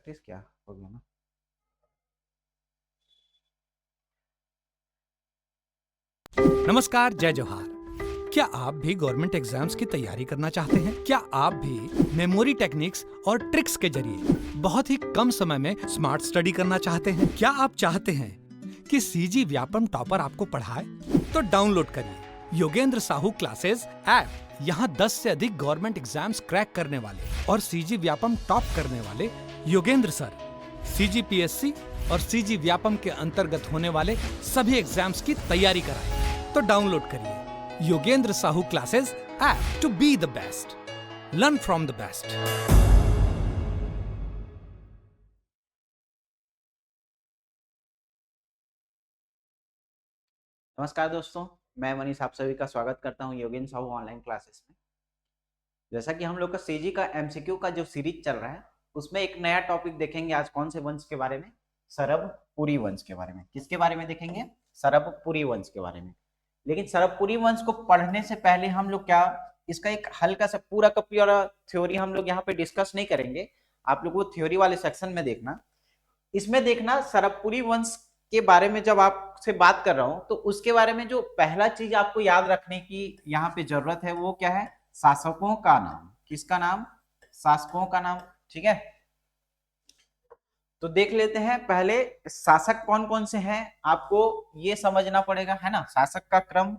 Practice क्या हो गया ना। नमस्कार, जय जोहार। क्या आप भी गवर्नमेंट एग्जाम्स की तैयारी करना चाहते हैं? क्या आप भी मेमोरी टेक्निक्स और ट्रिक्स के जरिए बहुत ही कम समय में स्मार्ट स्टडी करना चाहते हैं? क्या आप चाहते हैं कि सीजी व्यापम टॉपर आपको पढ़ाए? तो डाउनलोड करिए योगेंद्र साहू क्लासेस ऐप। यहाँ 10 से अधिक गवर्नमेंट एग्जाम्स क्रैक करने वाले और सीजी व्यापम टॉप करने वाले योगेंद्र सर सीजीपीएससी और सीजी व्यापम के अंतर्गत होने वाले सभी एग्जाम्स की तैयारी कराएं। तो डाउनलोड करिए Yogendra Sahu classes app to be the best, learn from the best. नमस्कार दोस्तों, मैं मनीष आप सभी का स्वागत करता हूं योगेंद्र साहू ऑनलाइन क्लासेस में। जैसा कि हम लोग का सीजी का एमसीक्यू का जो सीरीज चल रहा है उसमें एक नया टॉपिक देखेंगे आज। कौन से वंश के बारे में? सरबपुरी वंश के बारे में। किसके बारे में देखेंगे? सरबपुरी वंश के बारे में। लेकिन सरबपुरी वंश को पढ़ने से पहले हम लोग क्या इसका एक हल्का सा पूरा का पूरा थ्योरी हम लोग यहाँ पे डिस्कस नहीं करेंगे। आप लोग वो थ्योरी वाले सेक्शन में देखना। इसमें देखना सरबपुरी वंश के बारे में जब आपसे बात कर रहा हूं तो उसके बारे में जो पहला चीज आपको याद रखने की यहाँ पे जरूरत है वो क्या है? शासकों का नाम। किसका नाम? शासकों का नाम। ठीक है, तो देख लेते हैं पहले शासक कौन कौन से हैं। आपको ये समझना पड़ेगा, है ना, शासक का क्रम।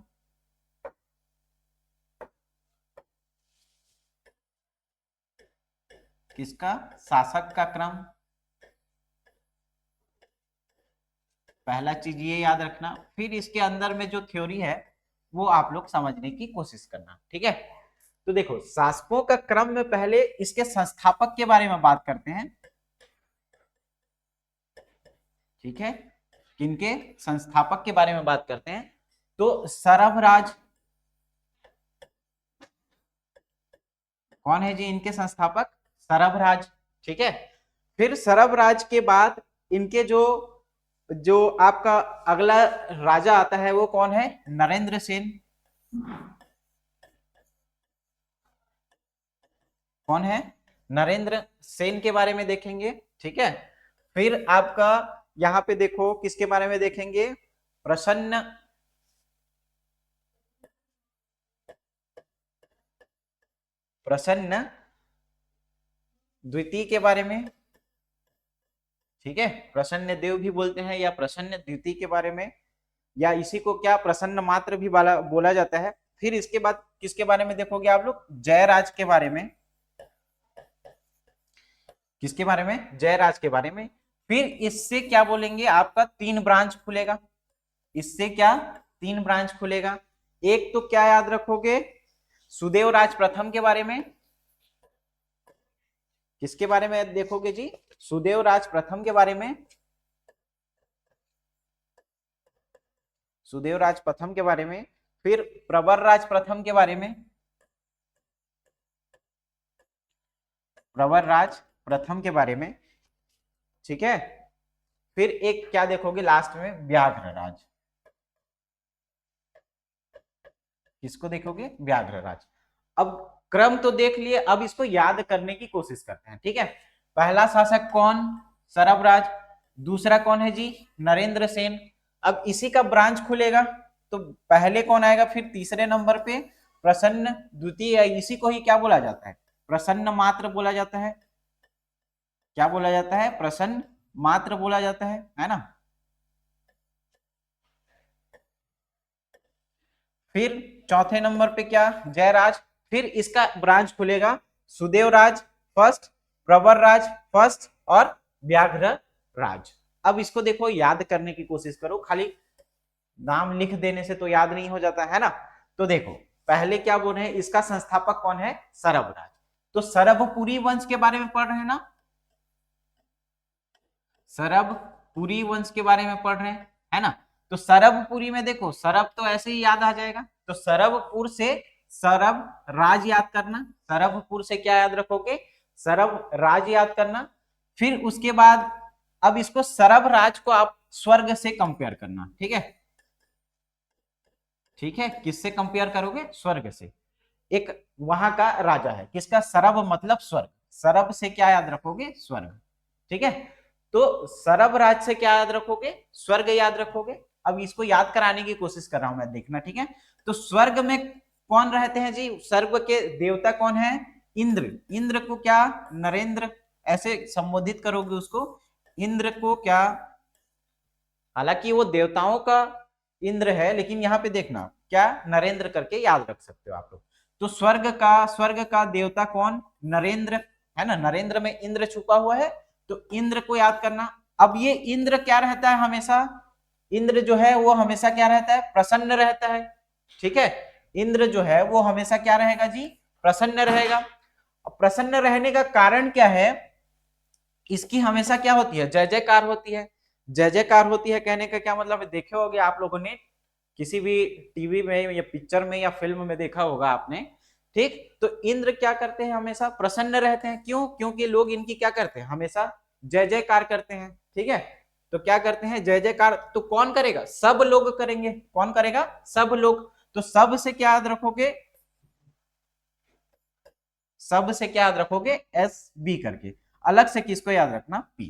किसका? शासक का क्रम। पहला चीज ये याद रखना। फिर इसके अंदर में जो थ्योरी है वो आप लोग समझने की कोशिश करना। ठीक है, तो देखो शासकों का क्रम में पहले इसके संस्थापक के बारे में बात करते हैं। ठीक है, किनके संस्थापक के बारे में बात करते हैं? तो सरभराज कौन है जी? इनके संस्थापक सरभराज। ठीक है, फिर सरभराज के बाद इनके जो जो आपका अगला राजा आता है वो कौन है? नरेंद्र सेन। कौन है? नरेंद्र सेन के बारे में देखेंगे। ठीक है, फिर आपका यहां पे देखो किसके बारे में देखेंगे? प्रसन्न प्रसन्न द्वितीय के बारे में। ठीक है, प्रसन्न देव भी बोलते हैं या प्रसन्न द्वितीय के बारे में, या इसी को क्या प्रसन्न मात्र भी बोला जाता है। फिर इसके बाद किसके बारे में देखोगे आप लोग? जयराज के बारे में। किसके बारे में? जयराज के बारे में। फिर इससे क्या बोलेंगे? आपका 3 ब्रांच खुलेगा। इससे क्या? 3 ब्रांच खुलेगा। एक तो क्या याद रखोगे? सुदेव राज प्रथम के बारे में। किसके बारे में देखोगे जी? सुदेव राज प्रथम के बारे में। सुदेव राज प्रथम के बारे में। फिर प्रवर राज प्रथम के बारे में। प्रवर राज प्रथम के बारे में। ठीक है, फिर एक क्या देखोगे लास्ट में? व्याघ्र राज। किसको देखोगे? व्याघ्र राज। अब क्रम तो देख लिए, अब इसको याद करने की कोशिश करते हैं। ठीक है, पहला शासक कौन? सरभराज। दूसरा कौन है जी? नरेंद्र सेन। अब इसी का ब्रांच खुलेगा तो पहले कौन आएगा? फिर तीसरे नंबर पे प्रसन्न द्वितीय। इसी को ही क्या बोला जाता है? प्रसन्न मात्र बोला जाता है। क्या बोला जाता है? प्रसन्न मात्र बोला जाता है ना। फिर चौथे नंबर पे क्या? जयराज। फिर इसका ब्रांच खुलेगा सुदेव राज फर्स्ट, प्रवर राज फर्स्ट और व्याघ्र राज। अब इसको देखो, याद करने की कोशिश करो, खाली नाम लिख देने से तो याद नहीं हो जाता है ना। तो देखो पहले क्या बोल रहे हैं? इसका संस्थापक कौन है? सरभराज। तो सरभपुरी वंश के बारे में पढ़ रहे हैं ना, सरभपुरी वंश के बारे में पढ़ रहे हैं, है ना। तो सरभपुरी में देखो, सरभ तो ऐसे ही याद आ जाएगा, तो सरभपुर से सरभ राज याद करना। सरभपुर से क्या याद रखोगे? सरभ राज याद करना। फिर उसके बाद अब इसको सरभ राज को आप स्वर्ग से कंपेयर करना। ठीक है, ठीक है, किससे कंपेयर करोगे? स्वर्ग से। एक वहां का राजा है, किसका? सरभ मतलब स्वर्ग। सरभ से क्या याद रखोगे? स्वर्ग। ठीक है, तो सरब राज से क्या याद रखोगे, स्वर्ग याद रखोगे। अब इसको याद कराने की कोशिश कर रहा हूं मैं, देखना, ठीक है। तो स्वर्ग में कौन रहते हैं जी, स्वर्ग के देवता कौन है, इंद्र। इंद्र को क्या नरेंद्र ऐसे संबोधित करोगे उसको, इंद्र को क्या, हालांकि वो देवताओं का इंद्र है, लेकिन यहाँ पे देखना क्या नरेंद्र करके याद रख सकते हो आप लोग। तो स्वर्ग का देवता कौन, नरेंद्र, है ना, नरेंद्र में इंद्र छुपा हुआ है, तो इंद्र को याद करना। अब ये इंद्र क्या रहता है हमेशा, इंद्र जो है वो हमेशा क्या रहता है, प्रसन्न रहता है, ठीक है। इंद्र जो है वो हमेशा क्या रहेगा जी, प्रसन्न रहेगा। प्रसन्न रहने का कारण क्या है, इसकी हमेशा क्या होती है, जय जयकार होती है। जय जयकार होती है कहने का क्या मतलब है, देखे होगे आप लोगों ने किसी भी टीवी में या पिक्चर में या फिल्म में देखा होगा आपने, ठीक। तो इंद्र क्या करते हैं, हमेशा प्रसन्न रहते हैं, क्यों, क्योंकि लोग इनकी क्या करते हैं, हमेशा जय जयकार करते हैं, ठीक है। तो क्या करते हैं, जय जयकार, तो कौन करेगा, सब लोग करेंगे, कौन करेगा, सब लोग। तो सब से क्या याद रखोगे, सब से क्या याद रखोगे, एस बी करके, अलग से किसको याद रखना, पी,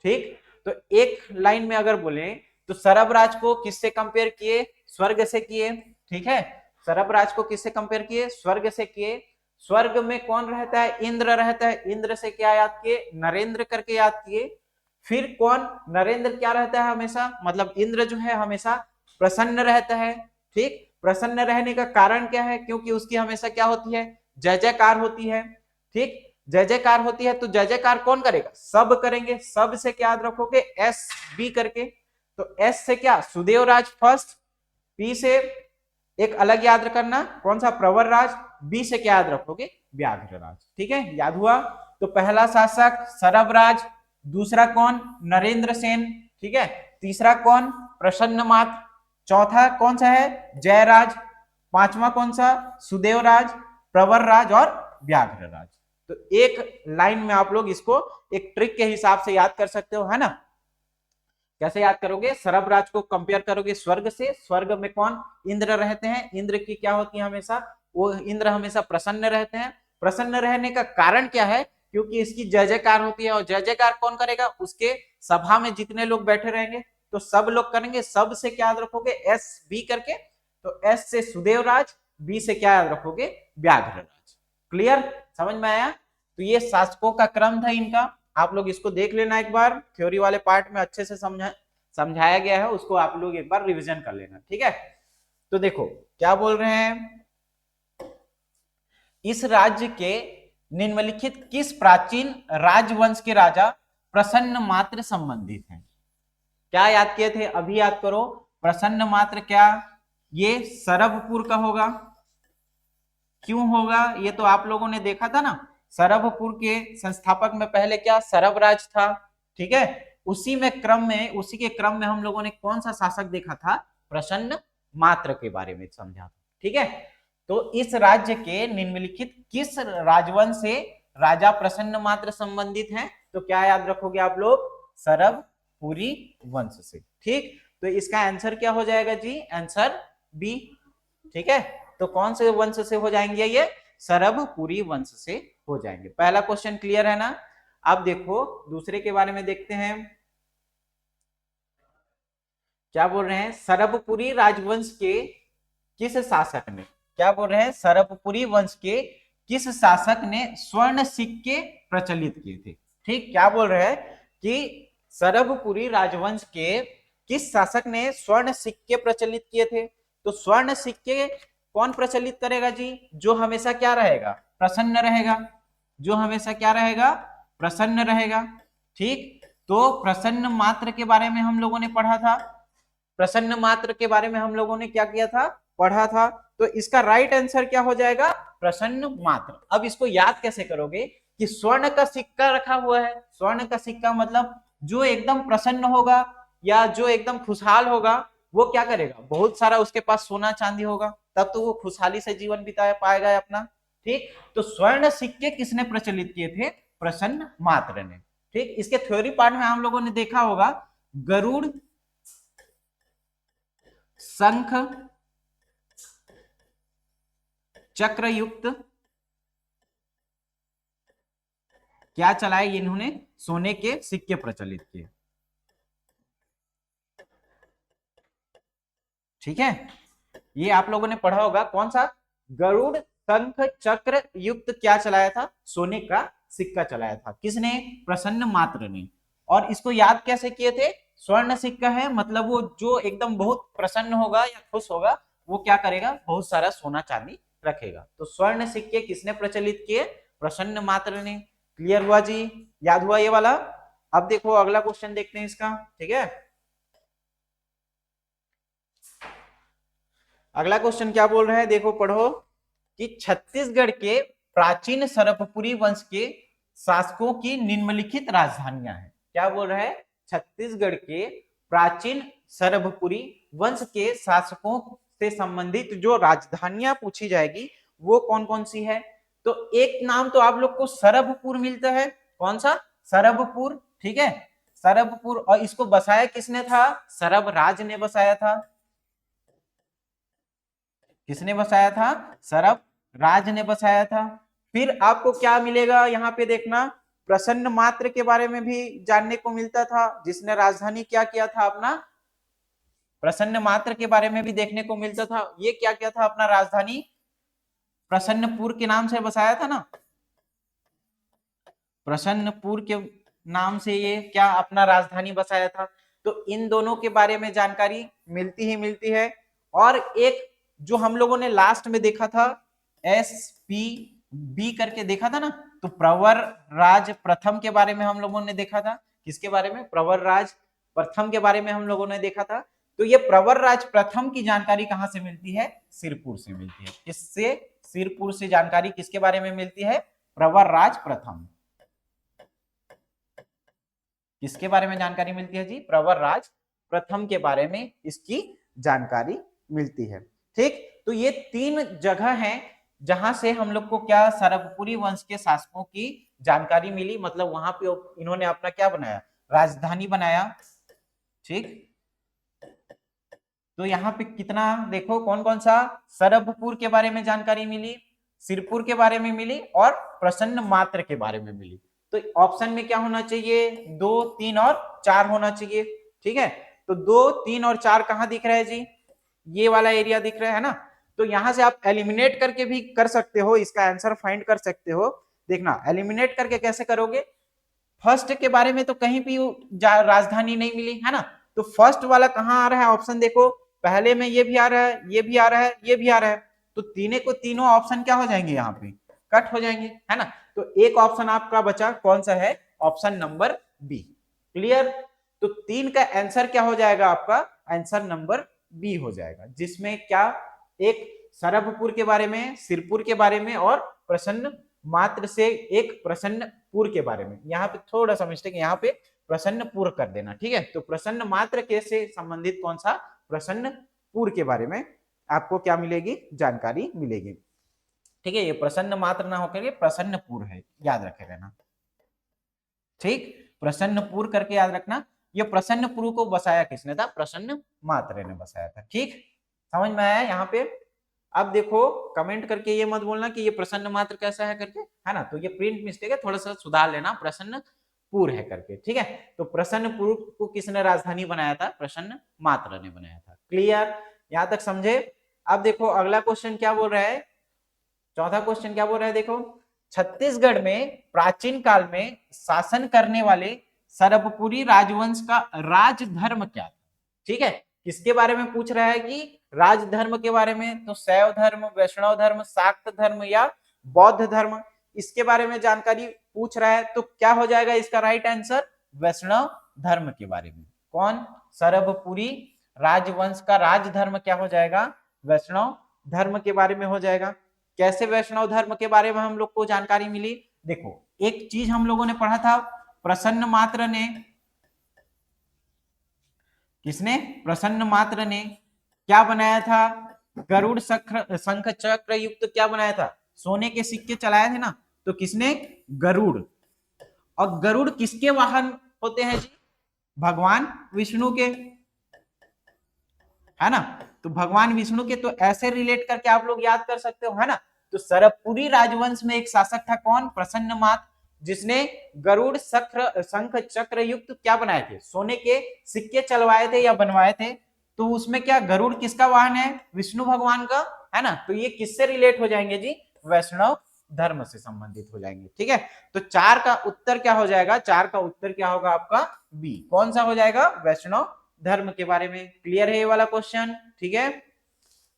ठीक। तो एक लाइन में अगर बोले तो सरबराज को किससे कंपेयर किए, स्वर्ग से किए, ठीक है। सरबराज को किससे कंपेयर किए, स्वर्ग से किए। स्वर्ग में कौन रहता है, इंद्र रहता है, इंद्र से क्या याद किए, नरेंद्र करके याद किए। फिर कौन, नरेंद्र क्या रहता है हमेशा, मतलब इंद्र जो है हमेशा प्रसन्न रहता है, ठीक। प्रसन्न रहने का कारण क्या है, क्योंकि उसकी हमेशा क्या होती है, जय जयकार होती है, ठीक। जय जयकार होती है, तो जय जयकार कौन करेगा, सब करेंगे। सब से क्या याद रखोगे, एस बी करके। तो एस से क्या, सुदेव राज फर्स्ट, पी से एक अलग याद करना, कौन सा, प्रवर राज। बी से क्या याद रखोगे, व्याघ्र राज, ठीक है, याद हुआ। तो पहला शासक सरब राज, दूसरा कौन, नरेंद्र सेन, ठीक है। तीसरा कौन, प्रसन्न मात, चौथा कौन सा है, जयराज, पांचवा कौन सा, सुदेव राज, प्रवर राज और व्याघ्र राज। तो एक लाइन में आप लोग इसको एक ट्रिक के हिसाब से याद कर सकते हो, है ना। कैसे याद करोगे, सरबराज को कंपेयर करोगे स्वर्ग से, स्वर्ग में कौन, इंद्र रहते हैं, इंद्र की क्या होती है हमेशा, वो इंद्र हमेशा प्रसन्न रहते हैं। प्रसन्न रहने का कारण क्या है, क्योंकि इसकी जय जयकार होती है, और जय जयकार कौन करेगा, उसके सभा में जितने लोग बैठे रहेंगे तो सब लोग करेंगे। सब से क्या याद रखोगे, एस बी करके। तो एस से सुदेव राज, बी से क्या याद रखोगे, व्याघ्र राज। क्लियर, समझ में आया। तो ये शासकों का क्रम था इनका, आप लोग इसको देख लेना एक बार, थ्योरी वाले पार्ट में अच्छे से समझाया गया है, उसको आप लोग एक बार रिवीजन कर लेना, ठीक है। तो देखो क्या बोल रहे हैं, इस राज्य के निम्नलिखित किस प्राचीन राजवंश के राजा प्रसन्न मात्र संबंधित हैं। क्या याद किए थे, अभी याद करो, प्रसन्न मात्र क्या, ये सरभपुर का होगा, क्यों होगा, ये तो आप लोगों ने देखा था ना, सरभपुर के संस्थापक में पहले क्या, सरभराज था, ठीक है। उसी के क्रम में हम लोगों ने कौन सा शासक देखा था, प्रसन्न मात्र के बारे में समझा, ठीक है। तो इस राज्य के निम्नलिखित किस राजवंश से राजा प्रसन्न मात्र संबंधित हैं, तो क्या याद रखोगे आप लोग, सरभपुरी वंश से, ठीक। तो इसका आंसर क्या हो जाएगा जी, आंसर बी, ठीक है। तो कौन से वंश से हो जाएंगे, ये सरभपुरी वंश से हो जाएंगे। पहला क्वेश्चन क्लियर है ना। अब देखो दूसरे के बारे में देखते हैं, क्या बोल रहे हैं, सरभपुरी राजवंश के किस शासक ने, क्या बोल रहे हैं, सरभपुरी वंश के किस शासक ने स्वर्ण सिक्के प्रचलित किए थे, ठीक। क्या बोल रहे हैं कि सरभपुरी राजवंश के किस शासक ने स्वर्ण सिक्के प्रचलित किए थे। तो स्वर्ण सिक्के कौन प्रचलित करेगा जी, जो हमेशा क्या रहेगा, प्रसन्न रहेगा, जो हमेशा क्या रहेगा, प्रसन्न रहेगा, ठीक। तो प्रसन्न मात्र के बारे में हम लोगों ने पढ़ा था, प्रसन्न मात्र के बारे में हम लोगों ने क्या किया था, पढ़ा था। तो इसका राइट आंसर क्या हो जाएगा, प्रसन्न मात्र। अब इसको याद कैसे करोगे कि स्वर्ण का सिक्का रखा हुआ है, स्वर्ण का सिक्का मतलब जो एकदम प्रसन्न होगा या जो एकदम खुशहाल होगा वो क्या करेगा, बहुत सारा उसके पास सोना चांदी होगा, तब तो वो खुशहाली से जीवन बिता पाएगा अपना, ठीक। तो स्वर्ण सिक्के किसने प्रचलित किए थे, प्रसन्न मात्र ने, ठीक। इसके थ्योरी पार्ट में हम लोगों ने देखा होगा, गरुड़, शंख, चक्रयुक्त, क्या चलाए इन्होंने, सोने के सिक्के प्रचलित किए। ठीक है, ये आप लोगों ने पढ़ा होगा। कौन सा? गरुड़ शंख चक्र युक्त क्या चलाया था? सोने का सिक्का चलाया था। किसने? प्रसन्न मात्र ने। और इसको याद कैसे किए थे? स्वर्ण सिक्का है, मतलब वो जो एकदम बहुत प्रसन्न होगा या खुश होगा वो क्या करेगा? बहुत सारा सोना चांदी रखेगा। तो स्वर्ण सिक्के किसने प्रचलित किए? प्रसन्न मात्र ने। क्लियर हुआ जी? याद हुआ ये वाला? अब देखो अगला क्वेश्चन देखते हैं इसका। ठीक है, अगला क्वेश्चन क्या बोल रहा है, देखो पढ़ो कि छत्तीसगढ़ के प्राचीन सरभपुरी वंश के शासकों की निम्नलिखित राजधानियां हैं। क्या बोल रहा है? छत्तीसगढ़ के प्राचीन सरभपुरी वंश के शासकों से संबंधित जो राजधानियां पूछी जाएगी वो कौन कौन सी है? तो एक नाम तो आप लोग को सरभपुर मिलता है। कौन सा? सरभपुर। ठीक है, सरभपुर। और इसको बसाया किसने था? सरभराज ने बसाया था। किसने बसाया था? सरभराज ने बसाया था। फिर आपको क्या मिलेगा यहाँ पे देखना, प्रसन्न मात्र के बारे में भी जानने को मिलता था, जिसने राजधानी क्या किया था अपना? प्रसन्न मात्र के बारे में भी देखने को मिलता था। ये क्या किया था? अपना राजधानी प्रसन्नपुर के नाम से बसाया था ना। प्रसन्नपुर के नाम से ये क्या अपना राजधानी बसाया था। तो इन दोनों के बारे में जानकारी मिलती ही मिलती है। और एक जो हम लोगों ने लास्ट में देखा था, SPB करके देखा था ना, तो प्रवर राज प्रथम के बारे में हम लोगों ने देखा था। किसके बारे में? प्रवर राज प्रथम के बारे में हम लोगों ने देखा था। तो ये प्रवर राज प्रथम की जानकारी कहां से मिलती है? सिरपुर से मिलती है। किससे? सिरपुर से जानकारी किसके बारे में मिलती है? प्रवर राज प्रथम। किसके बारे में जानकारी मिलती है जी? प्रवर राज प्रथम के बारे में इसकी जानकारी मिलती है। ठीक, तो ये 3 जगह हैं जहां से हम लोग को क्या? सरभपुरी वंश के शासकों की जानकारी मिली। मतलब वहां पे इन्होंने अपना क्या बनाया? राजधानी बनाया। ठीक, तो यहाँ पे कितना देखो कौन कौन सा? सरभपुर के बारे में जानकारी मिली, सिरपुर के बारे में मिली और प्रसन्न मात्र के बारे में मिली। तो ऑप्शन में क्या होना चाहिए? 2, 3 और 4 होना चाहिए। ठीक है, तो 2, 3 और 4 कहां दिख रहा है जी? ये वाला एरिया दिख रहा है ना। तो यहां से आप एलिमिनेट करके भी कर सकते हो, इसका आंसर फाइंड कर सकते हो। देखना एलिमिनेट करके कैसे करोगे। फर्स्ट के बारे में तो कहीं भी राजधानी नहीं मिली है ना, तो फर्स्ट वाला कहां आ रहा है? ऑप्शन देखो, पहले में ये भी आ रहा है, ये भी आ रहा है, ये भी आ रहा है। तो तीनों ऑप्शन क्या हो जाएंगे? यहाँ पे कट हो जाएंगे, है ना। तो एक ऑप्शन आपका बचा, कौन सा है? Option number B. क्लियर? तो 3 का आंसर क्या हो जाएगा आपका? आंसर नंबर बी हो जाएगा, जिसमें क्या? एक सरभपुर के बारे में, सिरपुर के बारे में और प्रसन्न मात्र से एक प्रसन्नपुर के बारे में। यहाँ पे थोड़ा सा मिस्टेक, यहाँ पे प्रसन्नपुर कर देना। ठीक है, तो प्रसन्न मात्र के से संबंधित कौन सा? प्रसन्नपुर के बारे में आपको क्या मिलेगी? जानकारी मिलेगी। ठीक है, ये प्रसन्न मात्र ना होकर ये प्रसन्नपुर है, याद रखे रहना। ठीक, प्रसन्नपुर करके याद रखना। ये प्रसन्नपुर को बसाया किसने था? प्रसन्न मात्र ने बसाया था। ठीक, समझ में आया यहाँ पे? अब देखो कमेंट करके ये मत बोलना कि ये प्रसन्न मात्र कैसा है करके, है ना। तो ये प्रिंट मिस्टेक है, थोड़ा सा सुधार लेना, प्रसन्नपुर है करके। ठीक है, तो प्रसन्नपुर को किसने राजधानी बनाया था? प्रसन्न मात्र ने बनाया था। क्लियर? यहां तक समझे? अब देखो अगला क्वेश्चन क्या बोल रहा है, चौथा क्वेश्चन क्या बोल रहा है, देखो छत्तीसगढ़ में प्राचीन काल में शासन करने वाले सरभपुरी राजवंश का राजधर्म क्या था? ठीक है, किसके बारे में पूछ रहा है कि राजधर्म के बारे में? तो शैव धर्म, वैष्णव धर्म, शाक्त धर्म या बौद्ध धर्म, इसके बारे में जानकारी पूछ रहा है। तो क्या हो जाएगा इसका राइट आंसर? वैष्णव धर्म के बारे में। कौन? सरभपुरी राजवंश का राजधर्म क्या हो जाएगा? वैष्णव धर्म के बारे में हो जाएगा। कैसे वैष्णव धर्म के बारे में हम लोग को जानकारी मिली? देखो एक चीज हम लोगों ने पढ़ा था, प्रसन्न मात्र ने, किसने? प्रसन्न मात्र ने क्या बनाया था? गरुड़ शंख चक्र युक्त क्या बनाया था? सोने के सिक्के चलाए थे ना। तो किसने? गरुड़। और गरुड़ किसके वाहन होते हैं जी? भगवान विष्णु के, है ना। तो भगवान विष्णु के, तो ऐसे रिलेट करके आप लोग याद कर सकते हो, है ना। तो सरभपुरी राजवंश में एक शासक था, कौन? प्रसन्न मात्र। जिसने गरुड़ शंख शंख चक्र युक्त क्या बनाए थे, सोने के सिक्के चलवाए थे या बनवाए थे। तो उसमें क्या गरुड़ किसका वाहन है, विष्णु भगवान का, है ना। तो ये किससे रिलेट हो जाएंगे जी, वैष्णव धर्म से संबंधित हो जाएंगे। ठीक है, तो 4 का उत्तर क्या हो जाएगा, 4 का उत्तर क्या होगा आपका बी, कौन सा हो जाएगा, वैष्णव धर्म के बारे में। क्लियर है ये वाला क्वेश्चन, ठीक है।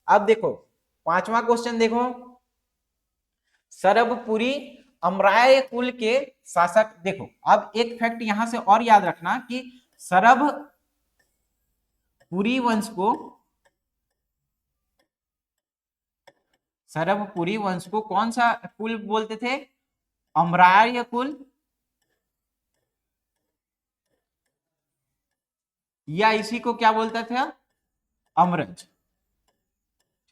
अब देखो 5वां क्वेश्चन देखो, सरबपुरी अमराय कुल के शासक। देखो अब एक फैक्ट यहां से और याद रखना कि सरबपुरी वंश को, सरबपुरी वंश को कौन सा कुल बोलते थे, अमराय कुल या इसी को क्या बोलता था, अमरज।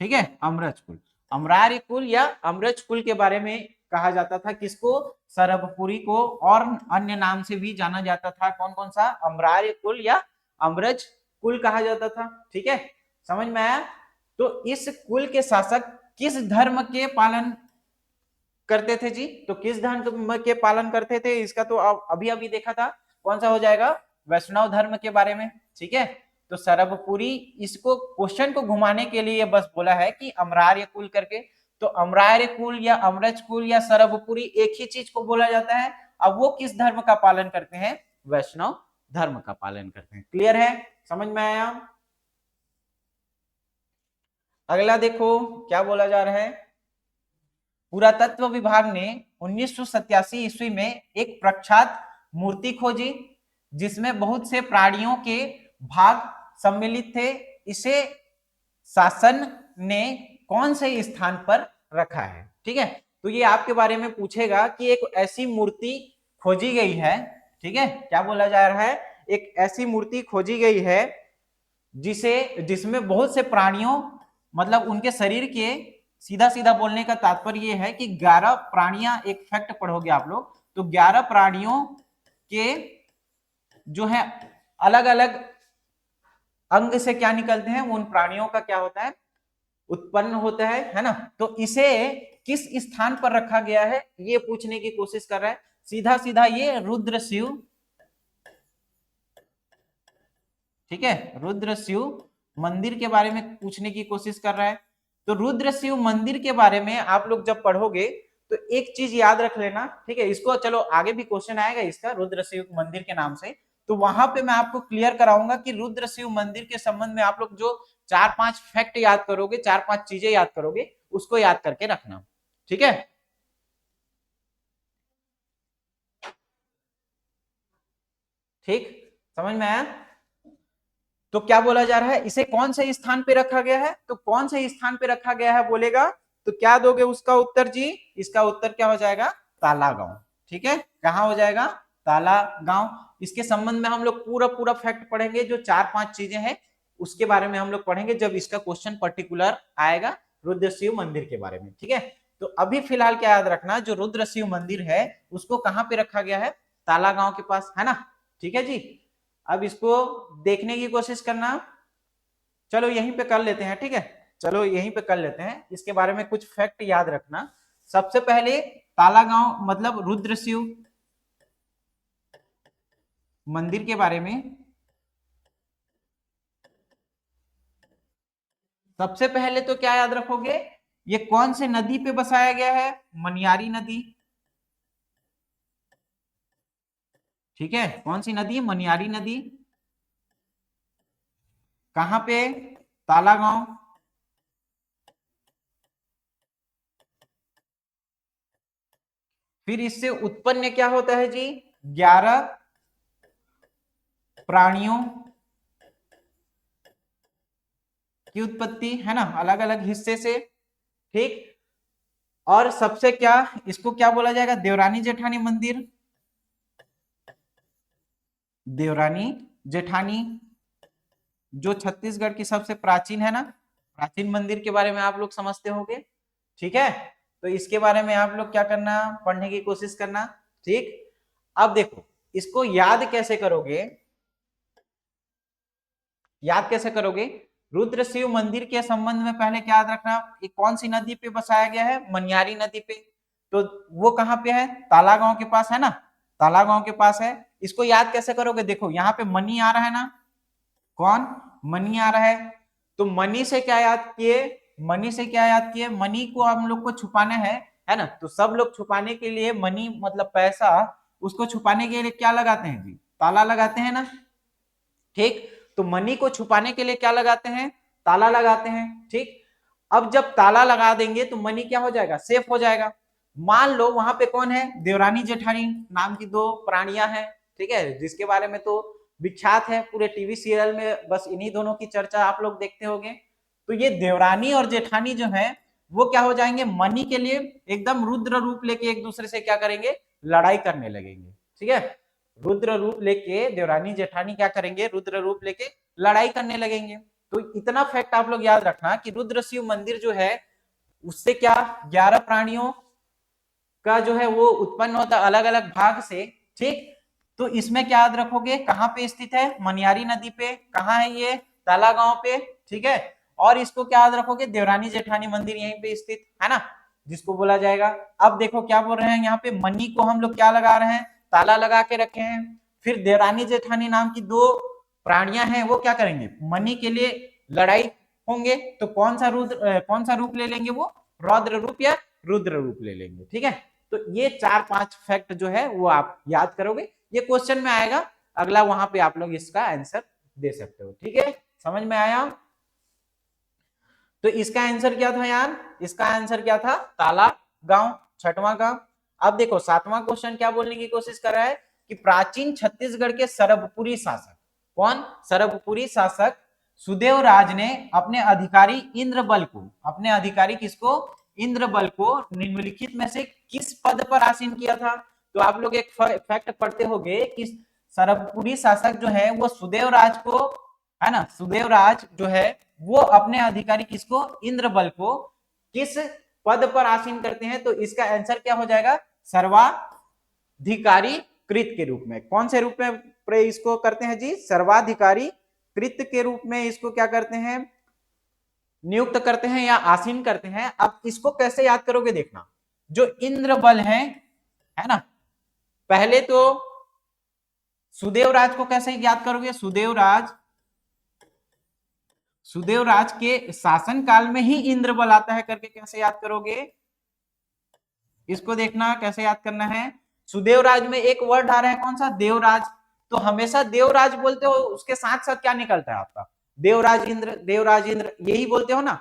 ठीक है, अमरज कुल, अमरार्य कुल या अमरज कुल के बारे में कहा जाता था किसको, सरबपुरी को, और अन्य नाम से भी जाना जाता था, कौन कौन सा, अमरार्य कुल या अमरज कुल कहा जाता था। ठीक है, समझ में आया। तो इस कुल के शासक किस धर्म के पालन करते थे जी, तो किस धर्म के पालन करते थे, इसका तो अभी अभी देखा था, कौन सा हो जाएगा, वैष्णव धर्म के बारे में। ठीक है, तो सरबपुरी, इसको क्वेश्चन को घुमाने के लिए बस बोला है कि अमरार्य कुल करके, तो अमरार्य कुल या अमरज कुल या सरबपुरी एक ही चीज को बोला जाता है। अब वो किस धर्म का पालन करते हैं, वैष्णव धर्म का पालन करते हैं। क्लियर है, समझ में आया। अगला देखो क्या बोला जा रहा है, पुरातत्व विभाग ने 1987 ईस्वी में एक प्रख्यात मूर्ति खोजी जिसमें बहुत से प्राणियों के भाग सम्मिलित थे। इसे शासन ने कौन से स्थान पर रखा है। ठीक है, तो ये आपके बारे में पूछेगा कि एक ऐसी मूर्ति खोजी गई है। ठीक है, क्या बोला जा रहा है, एक ऐसी मूर्ति खोजी गई है जिसमें बहुत से प्राणियों, मतलब उनके शरीर के, सीधा सीधा बोलने का तात्पर्य यह है कि 11 प्राणियां, एक फैक्ट पढ़ोगे आप लोग तो 11 प्राणियों के जो है अलग अलग अंग से क्या निकलते हैं, उन प्राणियों का क्या होता है, उत्पन्न होता है ना। तो इसे किस स्थान पर रखा गया है ये पूछने की कोशिश कर रहा है। सीधा सीधा ये रुद्र शिव, ठीक है, रुद्र शिव मंदिर के बारे में पूछने की कोशिश कर रहा है। तो रुद्र शिव मंदिर के बारे में आप लोग जब पढ़ोगे तो एक चीज याद रख लेना। ठीक है, इसको चलो आगे भी क्वेश्चन आएगा इसका, रुद्र शिव मंदिर के नाम से, तो वहां पे मैं आपको क्लियर कराऊंगा कि रुद्र शिव मंदिर के संबंध में आप लोग जो 4-5 फैक्ट याद करोगे, 4-5 चीजें याद करोगे, उसको याद करके रखना। ठीक है, ठीक, समझ में आया। तो क्या बोला जा रहा है, इसे कौन से स्थान पे रखा गया है, तो कौन से स्थान पे रखा गया है बोलेगा तो क्या दोगे उसका उत्तर जी, इसका उत्तर क्या हो जाएगा, ताला गांव। ठीक है, कहां हो जाएगा, ताला गांव। इसके संबंध में हम लोग पूरा पूरा फैक्ट पढ़ेंगे, जो 4-5 चीजें हैं उसके बारे में हम लोग पढ़ेंगे जब इसका क्वेश्चन पर्टिकुलर आएगा रुद्र शिव मंदिर के बारे में। ठीक है, तो अभी फिलहाल क्या याद रखना, जो रुद्र शिव मंदिर है उसको कहां पे रखा गया है, ताला गांव के पास, है ना। ठीक है जी, अब इसको देखने की कोशिश करना। चलो यहीं पे कर लेते हैं, ठीक है, चलो यहीं पे कर लेते हैं, इसके बारे में कुछ फैक्ट याद रखना। सबसे पहले ताला गांव मतलब रुद्र शिव मंदिर के बारे में सबसे पहले तो क्या याद रखोगे, ये कौन से नदी पे बसाया गया है, मनियारी नदी। ठीक है, कौन सी नदी, मनियारी नदी। कहां पे, ताला गांव। फिर इससे उत्पन्न क्या होता है जी, 11 प्राणियों की उत्पत्ति, है ना, अलग अलग हिस्से से। ठीक, और सबसे क्या, इसको क्या बोला जाएगा, देवरानी जेठानी मंदिर, देवरानी जेठानी, जो छत्तीसगढ़ की सबसे प्राचीन, है ना, प्राचीन मंदिर के बारे में आप लोग समझते होंगे। ठीक है, तो इसके बारे में आप लोग क्या करना, पढ़ने की कोशिश करना। ठीक, अब देखो इसको याद कैसे करोगे, याद कैसे करोगे, रुद्र शिव मंदिर के संबंध में पहले क्या याद रखना, ये कौन सी नदी पे बसाया गया है, मनियारी नदी पे। तो वो कहाँ पे है, ताला गांव के पास है ना, ताला गांव के पास है। इसको याद कैसे करोगे, देखो यहाँ पे मनी आ रहा है ना, कौन, मनी आ रहा है, तो मनी से क्या याद किए, मनी से क्या याद किए, मनी को हम लोग को छुपाना है ना, तो सब लोग छुपाने के लिए मनी मतलब पैसा, उसको छुपाने के लिए क्या लगाते हैं जी, ताला लगाते हैं ना, ठीक। तो मनी को छुपाने के लिए क्या लगाते हैं, ताला लगाते हैं, ठीक। अब जब ताला लगा देंगे तो मनी क्या हो जाएगा, सेफ हो जाएगा। मान लो वहां पे कौन है, देवरानी जेठानी नाम की दो प्राणियां हैं, ठीक है, जिसके बारे में तो विख्यात है, पूरे टीवी सीरियल में बस इन्हीं दोनों की चर्चा आप लोग देखते होंगे। तो ये देवरानी और जेठानी जो है वो क्या हो जाएंगे, मनी के लिए एकदम रुद्र रूप लेके एक दूसरे से क्या करेंगे, लड़ाई करने लगेंगे, ठीक है। रुद्र रूप लेके देवरानी जेठानी क्या करेंगे, रुद्र रूप लेके लड़ाई करने लगेंगे। तो इतना फैक्ट आप लोग याद रखना कि रुद्र शिव मंदिर जो है उससे क्या 11 प्राणियों का जो है वो उत्पन्न होता है अलग अलग भाग से, ठीक। तो इसमें क्या याद रखोगे, कहाँ पे स्थित है, मनियारी नदी पे, कहाँ है ये, ताला गांव पे, ठीक है। और इसको क्या याद रखोगे, देवरानी जेठानी मंदिर यहीं पे स्थित है ना, जिसको बोला जाएगा। अब देखो क्या बोल रहे हैं यहाँ पे, मनी को हम लोग क्या लगा रहे हैं, ताला लगा के रखे हैं। फिर देवरानी जेठानी नाम की दो प्राणियां हैं, वो क्या करेंगे, मनी के लिए लड़ाई होंगे, तो कौन सा रूप ले लेंगे, वो रौद्र रूप या रुद्र रूप ले लेंगे, ठीक है। तो ये 4-5 फैक्ट जो है वो आप याद करोगे, ये क्वेश्चन में आएगा, अगला वहां पे आप लोग इसका आंसर दे सकते हो, ठीक है, समझ में आया। तो इसका आंसर क्या था यार, इसका आंसर क्या था, ताला गांव, छठवां गांव। अब देखो 7वां क्वेश्चन क्या बोलने की कोशिश कर रहा है कि प्राचीन छत्तीसगढ़ के सरभपुरी शासक, कौन, सरभपुरी शासक सुदेव राज ने अपने अधिकारी इंद्रबल को, अपने अधिकारी किसको, इंद्रबल को निम्नलिखित में से किस पद पर आसीन किया था। तो आप लोग एक फैक्ट पढ़ते होंगे कि सरभपुरी शासक जो है वो सुदेव राज को, है ना, सुदेव राज जो है वो अपने अधिकारी किसको, इंद्रबल को किस पद पर आसीन करते हैं। तो इसका आंसर क्या हो जाएगा, सर्वाधिकारी कृत के रूप में, कौन से रूप में इसको करते हैं जी, सर्वाधिकारी कृत के रूप में इसको क्या करते हैं, नियुक्त करते हैं या आसीन करते हैं। अब इसको कैसे याद करोगे देखना, जो इंद्रबल है ना, पहले तो सुदेव राज को कैसे याद करोगे, सुदेव राज के शासन काल में ही इंद्रबल आता है करके कैसे याद करोगे, इसको देखना कैसे याद करना है। सुदेवराज में एक वर्ड आ रहा है कौन सा, देवराज, तो हमेशा देवराज बोलते हो, उसके साथ साथ क्या निकलता है आपका, देवराज इंद्र यही बोलते हो ना,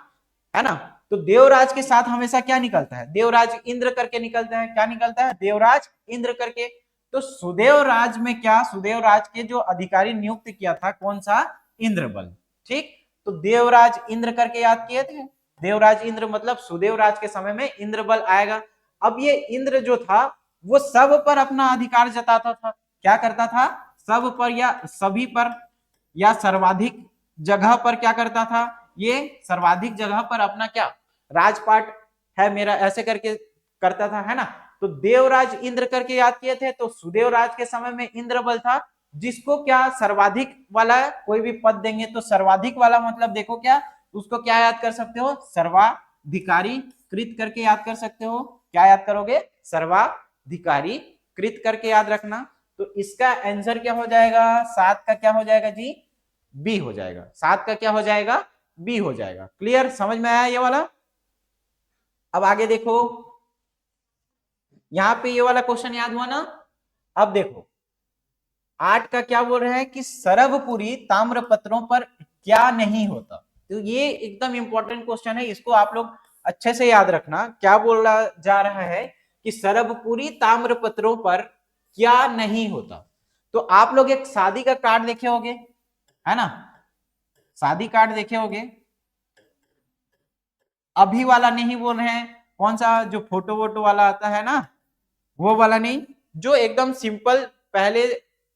है ना। तो देवराज के साथ हमेशा क्या निकलता है, देवराज इंद्र करके निकलता है, क्या निकलता है, देवराज इंद्र करके। तो सुदेवराज में क्या, सुदेवराज के जो अधिकारी नियुक्त किया था कौन सा, इंद्रबल, ठीक। तो देवराज इंद्र करके याद किए थे, देवराज इंद्र मतलब सुदेवराज के समय में इंद्रबल आएगा। अब ये इंद्र जो था वो सब पर अपना अधिकार जताता था, क्या करता था, सब पर या सभी पर या सर्वाधिक जगह पर क्या करता था, ये सर्वाधिक जगह पर अपना क्या राजपाट है मेरा ऐसे करके करता था, है ना। तो देवराज इंद्र करके याद किए थे, तो सुदेवराज के समय में इंद्रबल था, जिसको क्या सर्वाधिक वाला कोई भी पद देंगे तो सर्वाधिक वाला मतलब देखो क्या, उसको क्या याद कर सकते हो, सर्वाधिकारी कृत करके याद कर सकते हो। क्या याद करोगे, सर्वाधिकारी कृत करके याद रखना। तो इसका आंसर क्या हो जाएगा, 7 का क्या हो जाएगा जी, बी हो जाएगा, 7 का क्या हो जाएगा, बी हो जाएगा। क्लियर, समझ में आया ये वाला। अब आगे देखो, यहां पे ये वाला क्वेश्चन याद हुआ ना। अब देखो 8 का क्या बोल रहे हैं कि सरभपुरी ताम्रपत्रों पर क्या नहीं होता। तो ये एकदम इंपॉर्टेंट क्वेश्चन है, इसको आप लोग अच्छे से याद रखना। क्या बोला जा रहा है कि सरभपुरी ताम्रपत्रों पर क्या नहीं होता। तो आप लोग एक शादी का कार्ड देखे होंगे, है ना, शादी कार्ड देखे होंगे, अभी वाला नहीं बोल रहे हैं, कौन सा जो फोटो वोटो वाला आता है ना, वो वाला नहीं, जो एकदम सिंपल पहले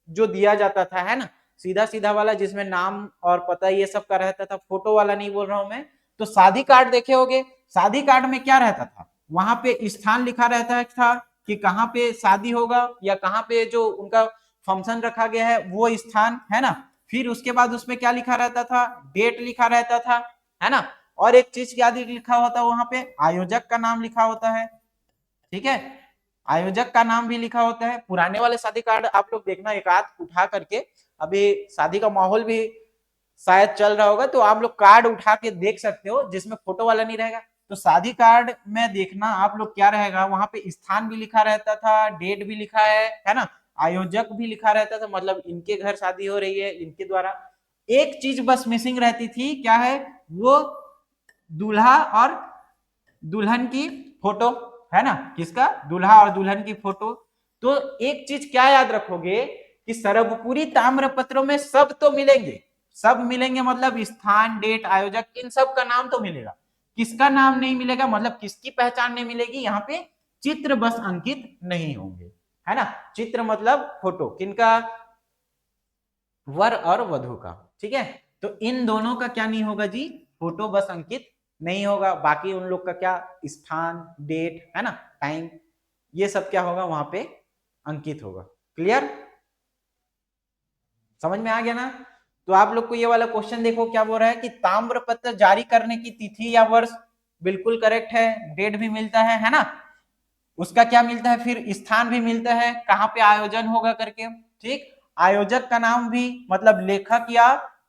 जो दिया जाता था, है ना, सीधा सीधा वाला जिसमें नाम और पता ये सब का रहता था, फोटो वाला नहीं बोल रहा हूं मैं। तो शादी कार्ड देखे होंगे, शादी कार्ड में क्या रहता था, वहां पे स्थान लिखा रहता था कि कहाँ पे शादी होगा या कहाँ पे जो उनका फंक्शन रखा गया है वो स्थान, है ना। फिर उसके बाद उसमें क्या लिखा रहता था, डेट लिखा रहता था, है ना। और एक चीज क्या लिखा होता है वहां पे, आयोजक का नाम लिखा होता है, ठीक है। आयोजक का नाम भी लिखा होता है। पुराने वाले शादी कार्ड आप लोग देखना एक आध उठा करके, अभी शादी का माहौल भी शायद चल रहा होगा, तो आप लोग कार्ड उठा के देख सकते हो जिसमें फोटो वाला नहीं रहेगा। तो शादी कार्ड में देखना आप लोग क्या रहेगा, वहां पे स्थान भी लिखा रहता था, डेट भी लिखा है ना, आयोजक भी लिखा रहता था, मतलब इनके घर शादी हो रही है, इनके द्वारा। एक चीज बस मिसिंग रहती थी, क्या है वो, दूल्हा और दुल्हन की फोटो, है ना, किसका, दूल्हा और दुल्हन की फोटो। तो एक चीज क्या याद रखोगे कि सरबपुरी ताम्र पत्रों में सब तो मिलेंगे, सब मिलेंगे, मतलब स्थान, डेट, आयोजक, इन सब का नाम तो मिलेगा। किसका नाम नहीं मिलेगा, मतलब किसकी पहचान नहीं मिलेगी, यहाँ पे चित्र बस अंकित नहीं होंगे, है ना। चित्र मतलब फोटो, किनका, वर और वधु का, ठीक है। तो इन दोनों का क्या नहीं होगा जी, फोटो बस अंकित नहीं होगा। बाकी उन लोग का क्या, स्थान, डेट, है ना, टाइम, ये सब क्या होगा वहां पे अंकित होगा। क्लियर, समझ में आ गया ना। तो आप लोग को ये वाला क्वेश्चन देखो क्या बोल रहा है कि ताम्र पत्र जारी करने की तिथि या वर्ष, बिल्कुल करेक्ट है। डेट भी मिलता है ना, उसका क्या मिलता है, फिर स्थान भी मिलता है, कहाँ पे आयोजन होगा करके, ठीक। आयोजक का नाम भी, मतलब लेखक या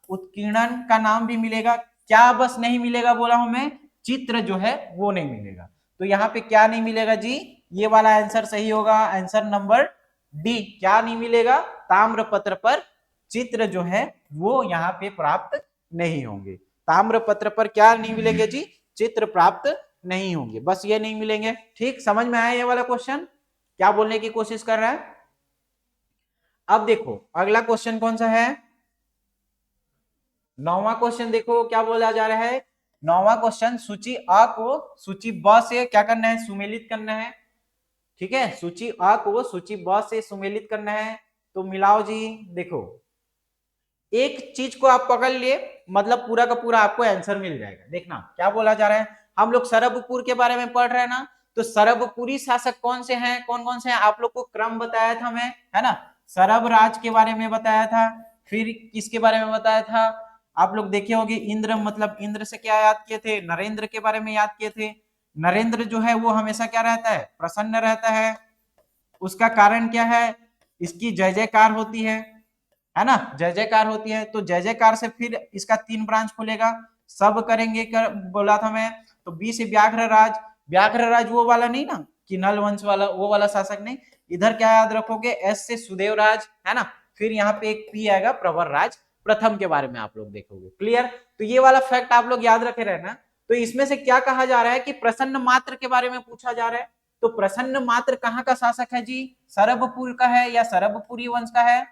उत्कीर्णन का नाम भी मिलेगा। क्या बस नहीं मिलेगा बोला हूं मैं, चित्र जो है वो नहीं मिलेगा। तो यहाँ पे क्या नहीं मिलेगा जी, ये वाला आंसर सही होगा, आंसर नंबर डी। क्या नहीं मिलेगा, ताम्र पत्र पर चित्र जो है वो यहाँ पे प्राप्त नहीं होंगे। ताम्र पत्र पर क्या नहीं मिलेंगे जी, चित्र प्राप्त नहीं होंगे, बस ये नहीं मिलेंगे। ठीक, समझ में आया ये वाला क्वेश्चन क्या बोलने की कोशिश कर रहा है। अब देखो अगला क्वेश्चन कौन सा है, 9वां क्वेश्चन देखो क्या बोला जा रहा है। 9वां क्वेश्चन, सूची अ को सूची ब से क्या करना है, सुमेलित करना है। ठीक है, सूची अ को सूची ब से सुमेलित करना है। तो मिलाओ जी, देखो एक चीज को आप पकड़ लिए, मतलब पूरा का पूरा आपको आंसर मिल जाएगा। देखना क्या बोला जा रहा है, हम लोग सरबपुर के बारे में पढ़ रहे हैं ना, तो सरबपुरी शासक कौन से हैं, कौन कौन से हैं, आप लोग को क्रम बताया था मैं, है ना। सरब राज के बारे में बताया था, फिर किसके बारे में बताया था, आप लोग देखे होंगे इंद्र, मतलब इंद्र से क्या याद किए थे, नरेंद्र के बारे में याद किए थे। नरेंद्र जो है वो हमेशा क्या रहता है, प्रसन्न रहता है। उसका कारण क्या है, इसकी जय जयकार होती है ना, जय जयकार होती है। तो जय जयकार से फिर इसका 3 ब्रांच खुलेगा, सब करेंगे बोला था मैं। तो बी से व्याघ्र राज, व्याघ्र राज वो वाला नहीं ना कि नल वंश वाला, वो वाला शासक नहीं। इधर क्या याद रखोगे, एस से सुदेव राज, है ना। फिर यहाँ पे एक पी आएगा, प्रवर राज प्रथम के बारे में आप लोग देखोगे। क्लियर, तो ये वाला फैक्ट आप लोग याद रखे रहना। तो इसमें से क्या कहा जा रहा है कि प्रसन्न मात्र के बारे में पूछा जा रहा है। तो प्रसन्न मात्र कहाँ का शासक है जी, सरबपुर का है या सरबपुरी वंश का है,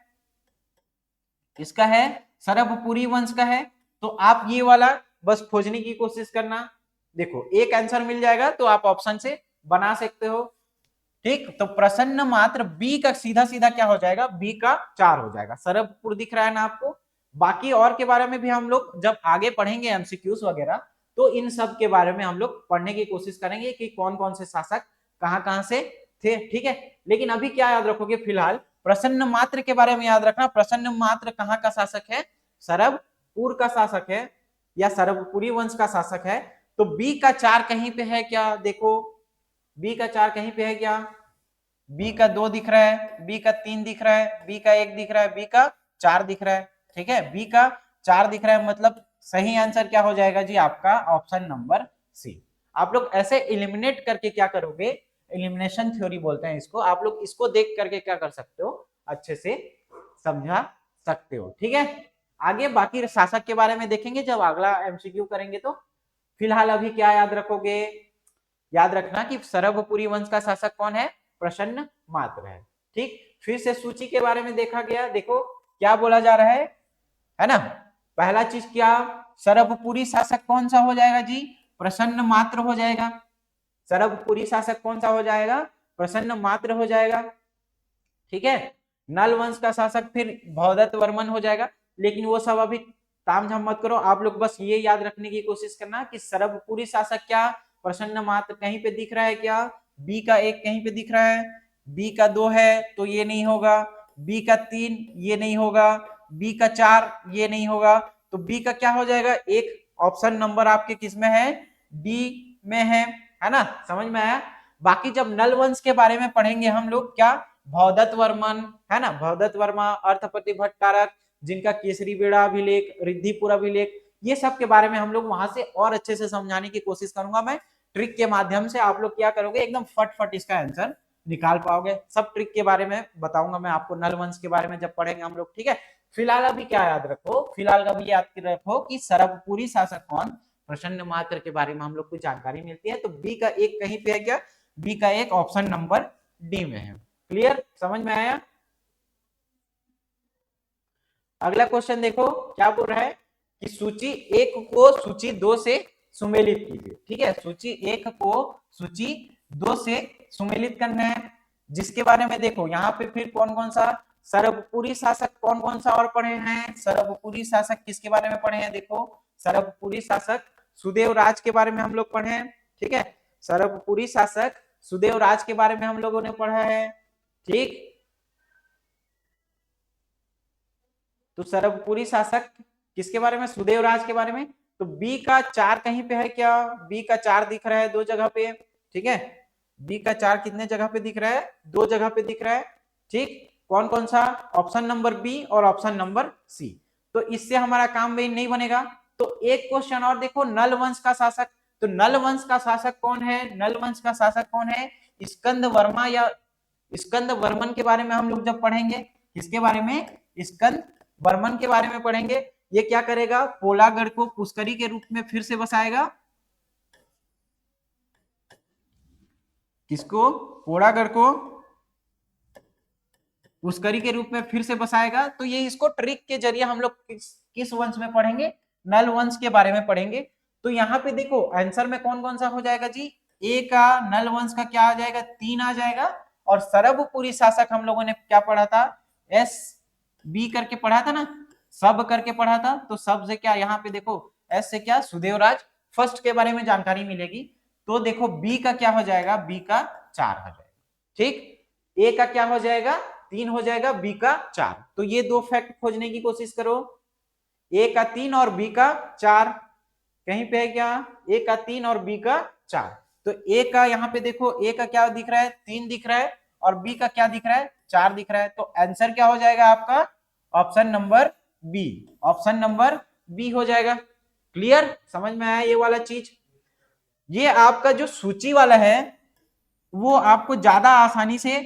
इसका है सरबपुरी वंश का है। तो आप ये वाला बस खोजने की कोशिश करना। देखो एक आंसर मिल जाएगा तो आप ऑप्शन से बना सकते हो। ठीक, तो प्रसन्न मात्र बी का सीधा सीधा क्या हो जाएगा, बी का 4 हो जाएगा। सरबपुर दिख रहा है ना आपको। बाकी और के बारे में भी हम लोग जब आगे पढ़ेंगे एमसीक्यूज वगैरह, तो इन सब के बारे में हम लोग पढ़ने की कोशिश करेंगे कि कौन कौन से शासक कहां कहां से थे। ठीक है, लेकिन अभी क्या याद रखोगे, फिलहाल प्रसन्न मात्र के बारे में याद रखना। प्रसन्न मात्र कहाँ का शासक है, सरबपुर का शासक है या सरबपुरी वंश का शासक है। तो बी का 4 कहीं पे है क्या, देखो बी का 4 कहीं पे है क्या, बी का 2 दिख रहा है, बी का 3 दिख रहा है, बी का 1 दिख रहा है, बी का 4 दिख रहा है। ठीक है, बी का 4 दिख रहा है, मतलब सही आंसर क्या हो जाएगा जी आपका, ऑप्शन नंबर सी। आप लोग ऐसे एलिमिनेट करके क्या करोगे, एलिमिनेशन थ्योरी बोलते हैं इसको, आप लोग इसको देख करके क्या कर सकते हो, अच्छे से समझा सकते हो। ठीक है, आगे बाकी शासक के बारे में देखेंगे जब अगला एमसीक्यू करेंगे। तो फिलहाल अभी क्या याद रखोगे, याद रखना कि सरबपुरी वंश का शासक कौन है, प्रसन्न मात्र है। ठीक, फिर से सूची के बारे में देखा गया। देखो क्या बोला जा रहा है ना। पहला चीज क्या, सरबपुरी शासक कौन सा हो जाएगा जी, प्रसन्न मात्र हो जाएगा। सरबपुरी शासक कौन सा हो जाएगा, प्रसन्न मात्र हो जाएगा। ठीक है, नल वंश का शासक फिर भवदत्त वर्मन हो जाएगा। लेकिन वो सब अभी तामझाम मत करो, आप लोग बस ये याद रखने की कोशिश करना कि सरबपुरी शासक क्या, प्रसन्न मात्र कहीं पे दिख रहा है क्या, बी का 1 कहीं पे दिख रहा है, बी का 2 है तो ये नहीं होगा, बी का 3 ये नहीं होगा, बी का 4 ये नहीं होगा। तो बी का क्या हो जाएगा, एक ऑप्शन नंबर आपके किस में है, डी में है ना, समझ में आया। बाकी जब नल वंश के बारे में पढ़ेंगे हम लोग, क्या भवदत्त वर्मन है ना, भवदत्त वर्मा, अर्थपति भट्टारक, जिनका केसरी बेड़ा अभिलेख, रिद्धिपुर अभिलेख, ये सब के बारे में हम लोग वहां से और अच्छे से समझाने की कोशिश करूंगा मैं ट्रिक के माध्यम से। आप लोग क्या करोगे, एकदम फट इसका आंसर निकाल पाओगे। सब ट्रिक के बारे में बताऊंगा मैं आपको नल वंश के बारे में जब पढ़ेंगे हम लोग, ठीक है। फिलहाल अभी क्या याद रखो, फिलहाल अभी याद रखो कि सरबपुरी शासक कौन, प्रसन्न मात्र के बारे में हम लोग को जानकारी मिलती है। तो बी का एक कहीं पे है क्या, बी का एक ऑप्शन नंबर डी में है। क्लियर, समझ में आया। अगला क्वेश्चन देखो क्या बोल रहा है कि सूची एक को सूची दो से सुमेलित कीजिए, ठीक है। सूची एक को सूची दो से सुमेलित करना है, जिसके बारे में देखो यहाँ पे फिर कौन कौन सा सरबपुरी शासक कौन कौन सा और पढ़े हैं। सरबपुरी शासक किसके बारे में पढ़े हैं, देखो सरबपुरी शासक सुदेव राज के बारे में हम लोग पढ़े हैं, ठीक है। सरबपुरी शासक सुदेव राज के बारे में हम लोगों ने पढ़ा है, ठीक। तो सरबपुरी शासक किसके बारे में, सुदेव राज के बारे में। तो बी का 4 कहीं पे है क्या, बी का 4 दिख रहा है दो जगह पे, ठीक है। बी का 4 कितने जगह पे दिख रहा है, दो जगह पे दिख रहा है, ठीक। कौन कौन सा, ऑप्शन नंबर बी और ऑप्शन नंबर सी। तो इससे हमारा काम भी नहीं बनेगा। तो एक क्वेश्चन और देखो, नल वंश का शासक। तो नल वंश का शासक कौन है, नल वंश का शासक कौन है, स्कंद वर्मा या स्कंद वर्मन के बारे में हम लोग जब पढ़ेंगे, किसके बारे में, स्कंद वर्मन के बारे में पढ़ेंगे। ये क्या करेगा, पोलागढ़ को पुष्करी के रूप में फिर से बसाएगा, किसको, पोलागढ़ को पुष्करी के रूप में फिर से बसाएगा। तो ये इसको ट्रिक के जरिए हम लोग किस वंश में पढ़ेंगे, नल वंश के बारे में पढ़ेंगे। तो यहाँ पे देखो आंसर में कौन कौन सा हो जाएगा जी, ए का नल वंश का क्या आ जाएगा, 3 आ जाएगा। और सरबपुरी शासक हम लोगों ने क्या पढ़ा था, एस बी करके पढ़ा था ना, सब करके पढ़ा था। तो सब से क्या, यहाँ पे देखो एस से क्या, सुदेवराज फर्स्ट के बारे में जानकारी मिलेगी। तो देखो बी का क्या हो जाएगा, बी का 4 हो जाएगा, ठीक। ए का क्या हो जाएगा, 3 हो जाएगा, बी का 4। तो ये दो फैक्ट खोजने की कोशिश करो, ए का 3 और बी का 4 कहीं पे है क्या, ए का 3 और बी का 4। तो ए का यहाँ पे देखो, ए का क्या दिख रहा है, 3 दिख रहा है, और बी का क्या दिख रहा है, 4 दिख रहा है। तो आंसर क्या हो जाएगा आपका, option number B, option number B हो जाएगा। क्लियर, समझ में आया ये वाला चीज। ये आपका जो सूची वाला है वो आपको ज्यादा आसानी से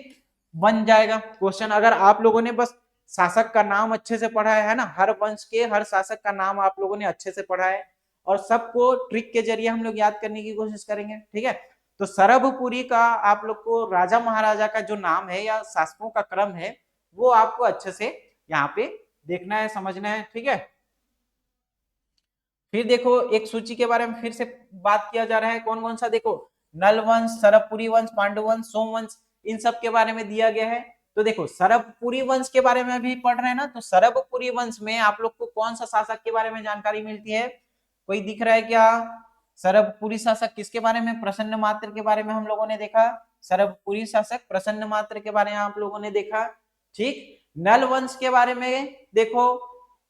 बन जाएगा क्वेश्चन, अगर आप लोगों ने बस शासक का नाम अच्छे से पढ़ा है ना, हर वंश के हर शासक का नाम आप लोगों ने अच्छे से पढ़ा है, और सबको ट्रिक के जरिए हम लोग याद करने की कोशिश करेंगे, ठीक है। तो सरबपुरी का आप लोग को राजा महाराजा का जो नाम है या शासकों का क्रम है वो आपको अच्छे से यहाँ पे देखना है, समझना है, ठीक है। फिर देखो एक सूची के बारे में फिर से बात किया जा रहा है, कौन कौन सा, देखो नल वंश, सरबपुरी वंश, पांडु वंश, सोमवंश, इन सब के बारे में दिया गया है। तो देखो सरबपुरी वंश के बारे में भी पढ़ रहे हैं ना, तो सरबपुरी वंश में आप लोग को कौन सा शासक के बारे में जानकारी मिलती है, कोई दिख रहा है क्या, सरबपुरी शासक किसके बारे में, प्रसन्न मात्र के बारे में हम लोगों ने देखा, सरबपुरी शासक प्रसन्न मात्र के बारे में आप लोगों ने देखा, ठीक। नल वंश के बारे में देखो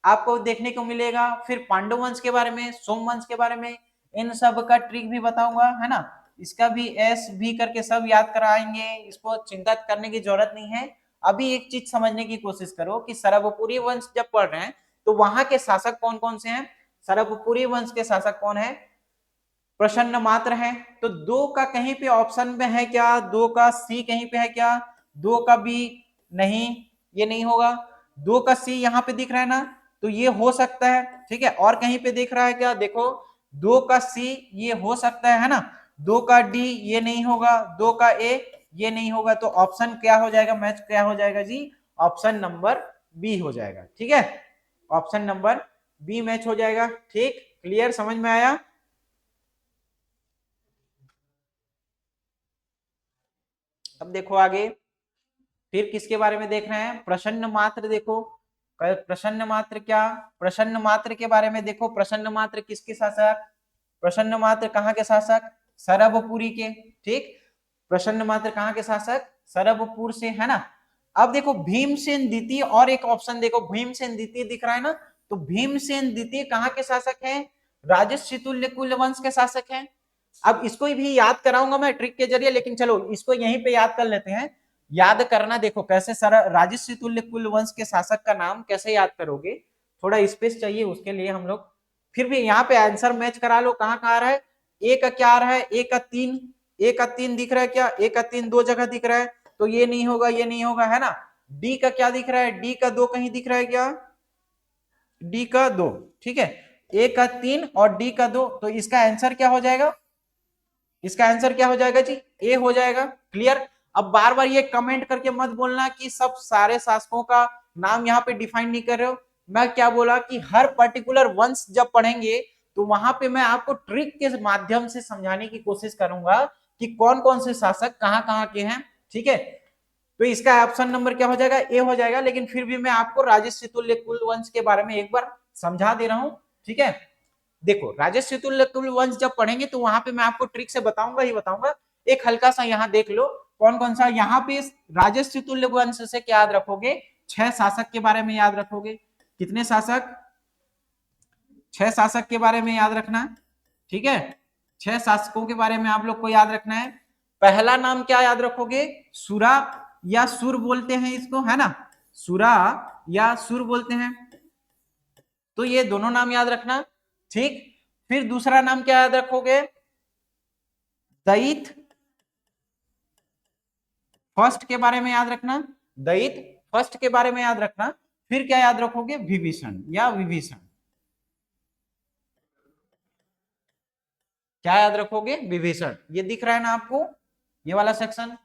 आपको देखने को मिलेगा, फिर पांडु वंश के बारे में, सोमवंश के बारे में, इन सब का ट्रिक भी बताऊंगा, है ना। इसका भी एस भी करके सब याद कराएंगे, इसको चिंता करने की जरूरत नहीं है। अभी एक चीज समझने की कोशिश करो कि सरबपुरी वंश जब पढ़ रहे हैं तो वहां के शासक कौन कौन से हैं, सरबपुरी वंश के शासक कौन है, प्रसन्न मात्र है। तो 2 का कहीं पे ऑप्शन में है क्या, 2 का सी कहीं पे है क्या, 2 का बी नहीं, ये नहीं होगा, 2 का सी यहाँ पे दिख रहा है ना, तो ये हो सकता है, ठीक है। और कहीं पे दिख रहा है क्या, देखो 2 का सी ये हो सकता है ना, 2 का डी ये नहीं होगा, 2 का ए ये नहीं होगा। तो ऑप्शन क्या हो जाएगा, मैच क्या हो जाएगा जी, ऑप्शन नंबर बी हो जाएगा, ठीक है। ऑप्शन नंबर बी मैच हो जाएगा, ठीक। क्लियर, समझ में आया। अब देखो आगे फिर किसके बारे में देख रहे हैं, प्रसन्न मात्र। देखो प्रसन्न मात्र क्या, प्रसन्न मात्र के बारे में देखो, प्रसन्न मात्र किसके शासक, प्रसन्न मात्र कहाँ के शासक, सरबपुरी के, ठीक। प्रसन्न मात्र कहाँ के शासक, सरबपुर से, है ना। अब देखो भीमसेन द्वितीय, और एक ऑप्शन देखो भीमसेन द्वितीय दिख रहा है ना, तो भीमसेन द्वितीय कहाँ के शासक हैं, राजस्थी तुल्य कुल वंश के शासक हैं। अब इसको भी याद कराऊंगा मैं ट्रिक के जरिए, लेकिन चलो इसको यहीं पे याद कर लेते हैं। याद करना देखो कैसे सर, राजश्री तुल्य कुलवंश के शासक का नाम कैसे याद करोगे, थोड़ा स्पेस चाहिए उसके लिए हम लोग। फिर भी यहाँ पे आंसर मैच करा लो, कहाँ कहाँ आ रहा है, ए का क्या आ रहा है, ए का 3, ए का 3 दिख रहा है क्या, ए का 3 दो जगह दिख रहा है, तो ये नहीं होगा, ये नहीं होगा, है ना। डी का क्या दिख रहा है, डी का 2 कहीं दिख रहा है क्या, डी का 2, ठीक है, ए का 3 और डी का 2, तो इसका आंसर क्या हो जाएगा, इसका आंसर क्या हो जाएगा जी, ए हो जाएगा। क्लियर। अब बार बार ये कमेंट करके मत बोलना कि सब सारे शासकों का नाम यहाँ पे डिफाइन नहीं कर रहे हो। मैं क्या बोला कि हर पर्टिकुलर वंश जब पढ़ेंगे तो वहां पे मैं आपको ट्रिक के माध्यम से समझाने की कोशिश करूंगा कि कौन कौन से शासक कहाँ कहाँ के हैं, ठीक है। तो इसका ऑप्शन नंबर क्या हो जाएगा, ए हो जाएगा। लेकिन फिर भी मैं आपको राजश्री तुल्य कुलवंश के बारे में एक बार समझा दे रहा हूं, ठीक है। देखो राजश्री तुल्य कुलवंश जब पढ़ेंगे तो वहां पे मैं आपको ट्रिक से बताऊंगा ही बताऊंगा। एक हल्का सा यहाँ देख लो कौन कौन सा, यहाँ पे राजश्री तुल्य वंश से क्या याद रखोगे, 6 शासक के बारे में याद रखोगे। कितने शासक, 6 शासक के बारे में याद रखना, ठीक है। 6 शासकों के बारे में आप लोग को याद रखना है। पहला नाम क्या याद रखोगे, सुरा या सुर बोलते हैं इसको, है ना, सुरा या सुर बोलते हैं, तो ये दोनों नाम याद रखना, ठीक। फिर दूसरा नाम क्या याद रखोगे, दयित फर्स्ट के बारे में याद रखना, दयित फर्स्ट के बारे में याद रखना। फिर क्या याद रखोगे, विभीषण या विभीषण, क्या याद रखोगे, विभीषण। ये दिख रहा है ना आपको, ये वाला सेक्शन,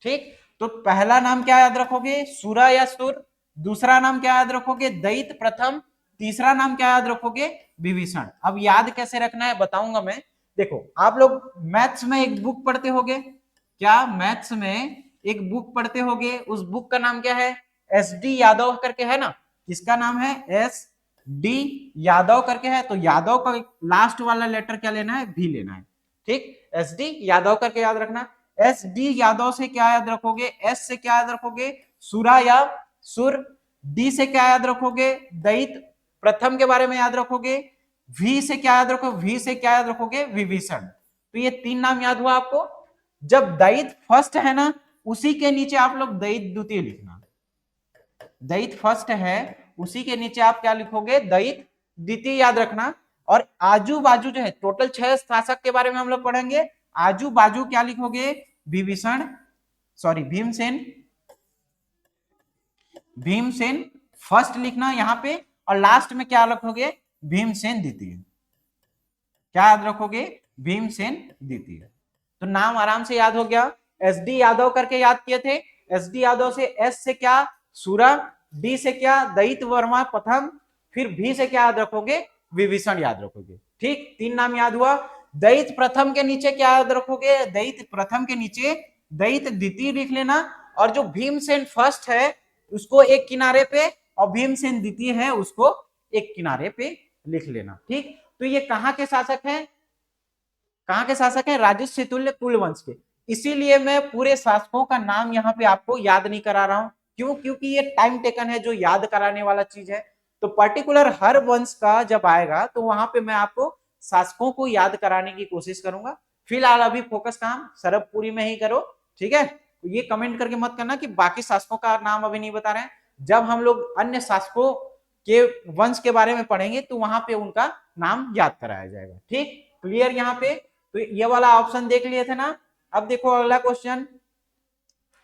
ठीक। तो पहला नाम क्या याद रखोगे, सुरा या सुर, दूसरा नाम क्या याद रखोगे, दयित प्रथम, तीसरा नाम क्या याद रखोगे, विभीषण। अब याद कैसे रखना है बताऊंगा मैं। देखो आप लोग मैथ्स में एक बुक पढ़ते होगे, क्या मैथ्स में एक बुक पढ़ते होगे, उस बुक का नाम क्या है, एस डी यादव करके है ना, किसका नाम है, एस डी यादव करके है। तो यादव का लास्ट वाला लेटर क्या लेना है, भी लेना है, ठीक। एस डी यादव करके याद रखना। एस डी यादव से क्या याद रखोगे, एस से क्या याद रखोगे, सुरा या सुर, डी से क्या याद रखोगे, दयित प्रथम के बारे में याद रखोगे, वी से क्या याद रखोगे, वी से क्या याद रखोगे, विभीषण। तो ये 3 नाम याद हुआ आपको। जब दयित फर्स्ट है ना, उसी के नीचे आप लोग दयित द्वितीय लिखना, दयित फर्स्ट है उसी के नीचे आप क्या लिखोगे, दयित द्वितीय याद रखना। और आजू बाजू जो है, टोटल 6 शासक के बारे में हम लोग पढ़ेंगे, आजू बाजू क्या लिखोगे, विभीषण, सॉरी भीमसेन, भीमसेन फर्स्ट लिखना यहां पे, और लास्ट में क्या रखोगे, भीमसेन द्वितीय, क्या याद रखोगे, भीमसेन द्वितीय। तो नाम आराम से याद हो गया। एस डी यादव करके याद किए थे, एस डी यादव से एस से क्या, सुरा, डी से क्या, दयित वर्मा प्रथम, फिर भी से क्या याद रखोगे, विभीषण याद रखोगे, ठीक। 3 नाम याद हुआ। दयित प्रथम के नीचे क्या याद रखोगे, दयित प्रथम के नीचे दयित द्वितीय लिख लेना, और जो भीमसेन फर्स्ट है उसको एक किनारे पे, और भीमसेन द्वितीय है उसको एक किनारे पे लिख लेना, ठीक। तो ये कहाँ के शासक हैं, कहाँ के शासक हैं, राजश्री तुल्य कुलवंश के। इसीलिए मैं पूरे शासकों का नाम यहाँ पे आपको याद नहीं करा रहा हूं, क्यों, क्योंकि ये टाइम टेकन है जो याद कराने वाला चीज है। तो पर्टिकुलर हर वंश का जब आएगा तो वहां पे मैं आपको शासकों को याद कराने की कोशिश करूंगा। फिलहाल अभी फोकस काम सरबपुरी में ही करो, ठीक है। तो ये कमेंट करके मत करना कि बाकी शासकों का नाम अभी नहीं बता रहे हैं। जब हम लोग अन्य शासकों के वंश के बारे में पढ़ेंगे तो वहां पे उनका नाम याद कराया जाएगा, ठीक। क्लियर यहाँ पे। तो ये वाला ऑप्शन देख लिए थे ना। अब देखो अगला क्वेश्चन,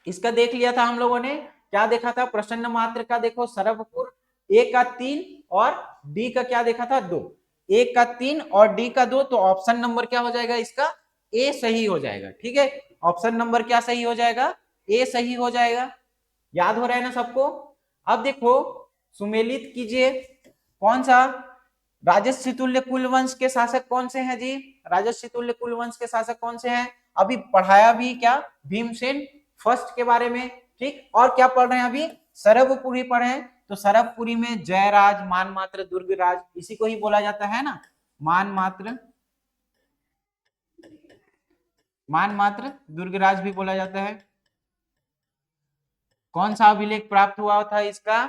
इसका देख लिया था हम लोगों ने, क्या देखा था, प्रश्न मात्र का देखो, सरबपुर ए का 3 और डी का क्या देखा था, 2, ए का 3 और डी का 2, तो ऑप्शन नंबर क्या हो जाएगा इसका, ए सही हो जाएगा, ठीक है। ऑप्शन नंबर क्या सही हो जाएगा, ए सही हो जाएगा। याद हो रहा है ना सबको। अब देखो सुमेलित कीजिए, कौन सा, राजश्री तुल्य कुलवंश के शासक कौन से हैं जी, राजश्री तुल्य कुलवंश के शासक कौन से हैं, अभी पढ़ाया भी क्या, भीमसेन फर्स्ट के बारे में, ठीक। और क्या पढ़ रहे हैं अभी, सरबपुरी पढ़े हैं। तो सरबपुरी में जयराज, मानमात्र, दुर्गराज, इसी को ही बोला जाता है ना, मानमात्र, मानमात्र दुर्गराज भी बोला जाता है। कौन सा अभिलेख प्राप्त हुआ था इसका,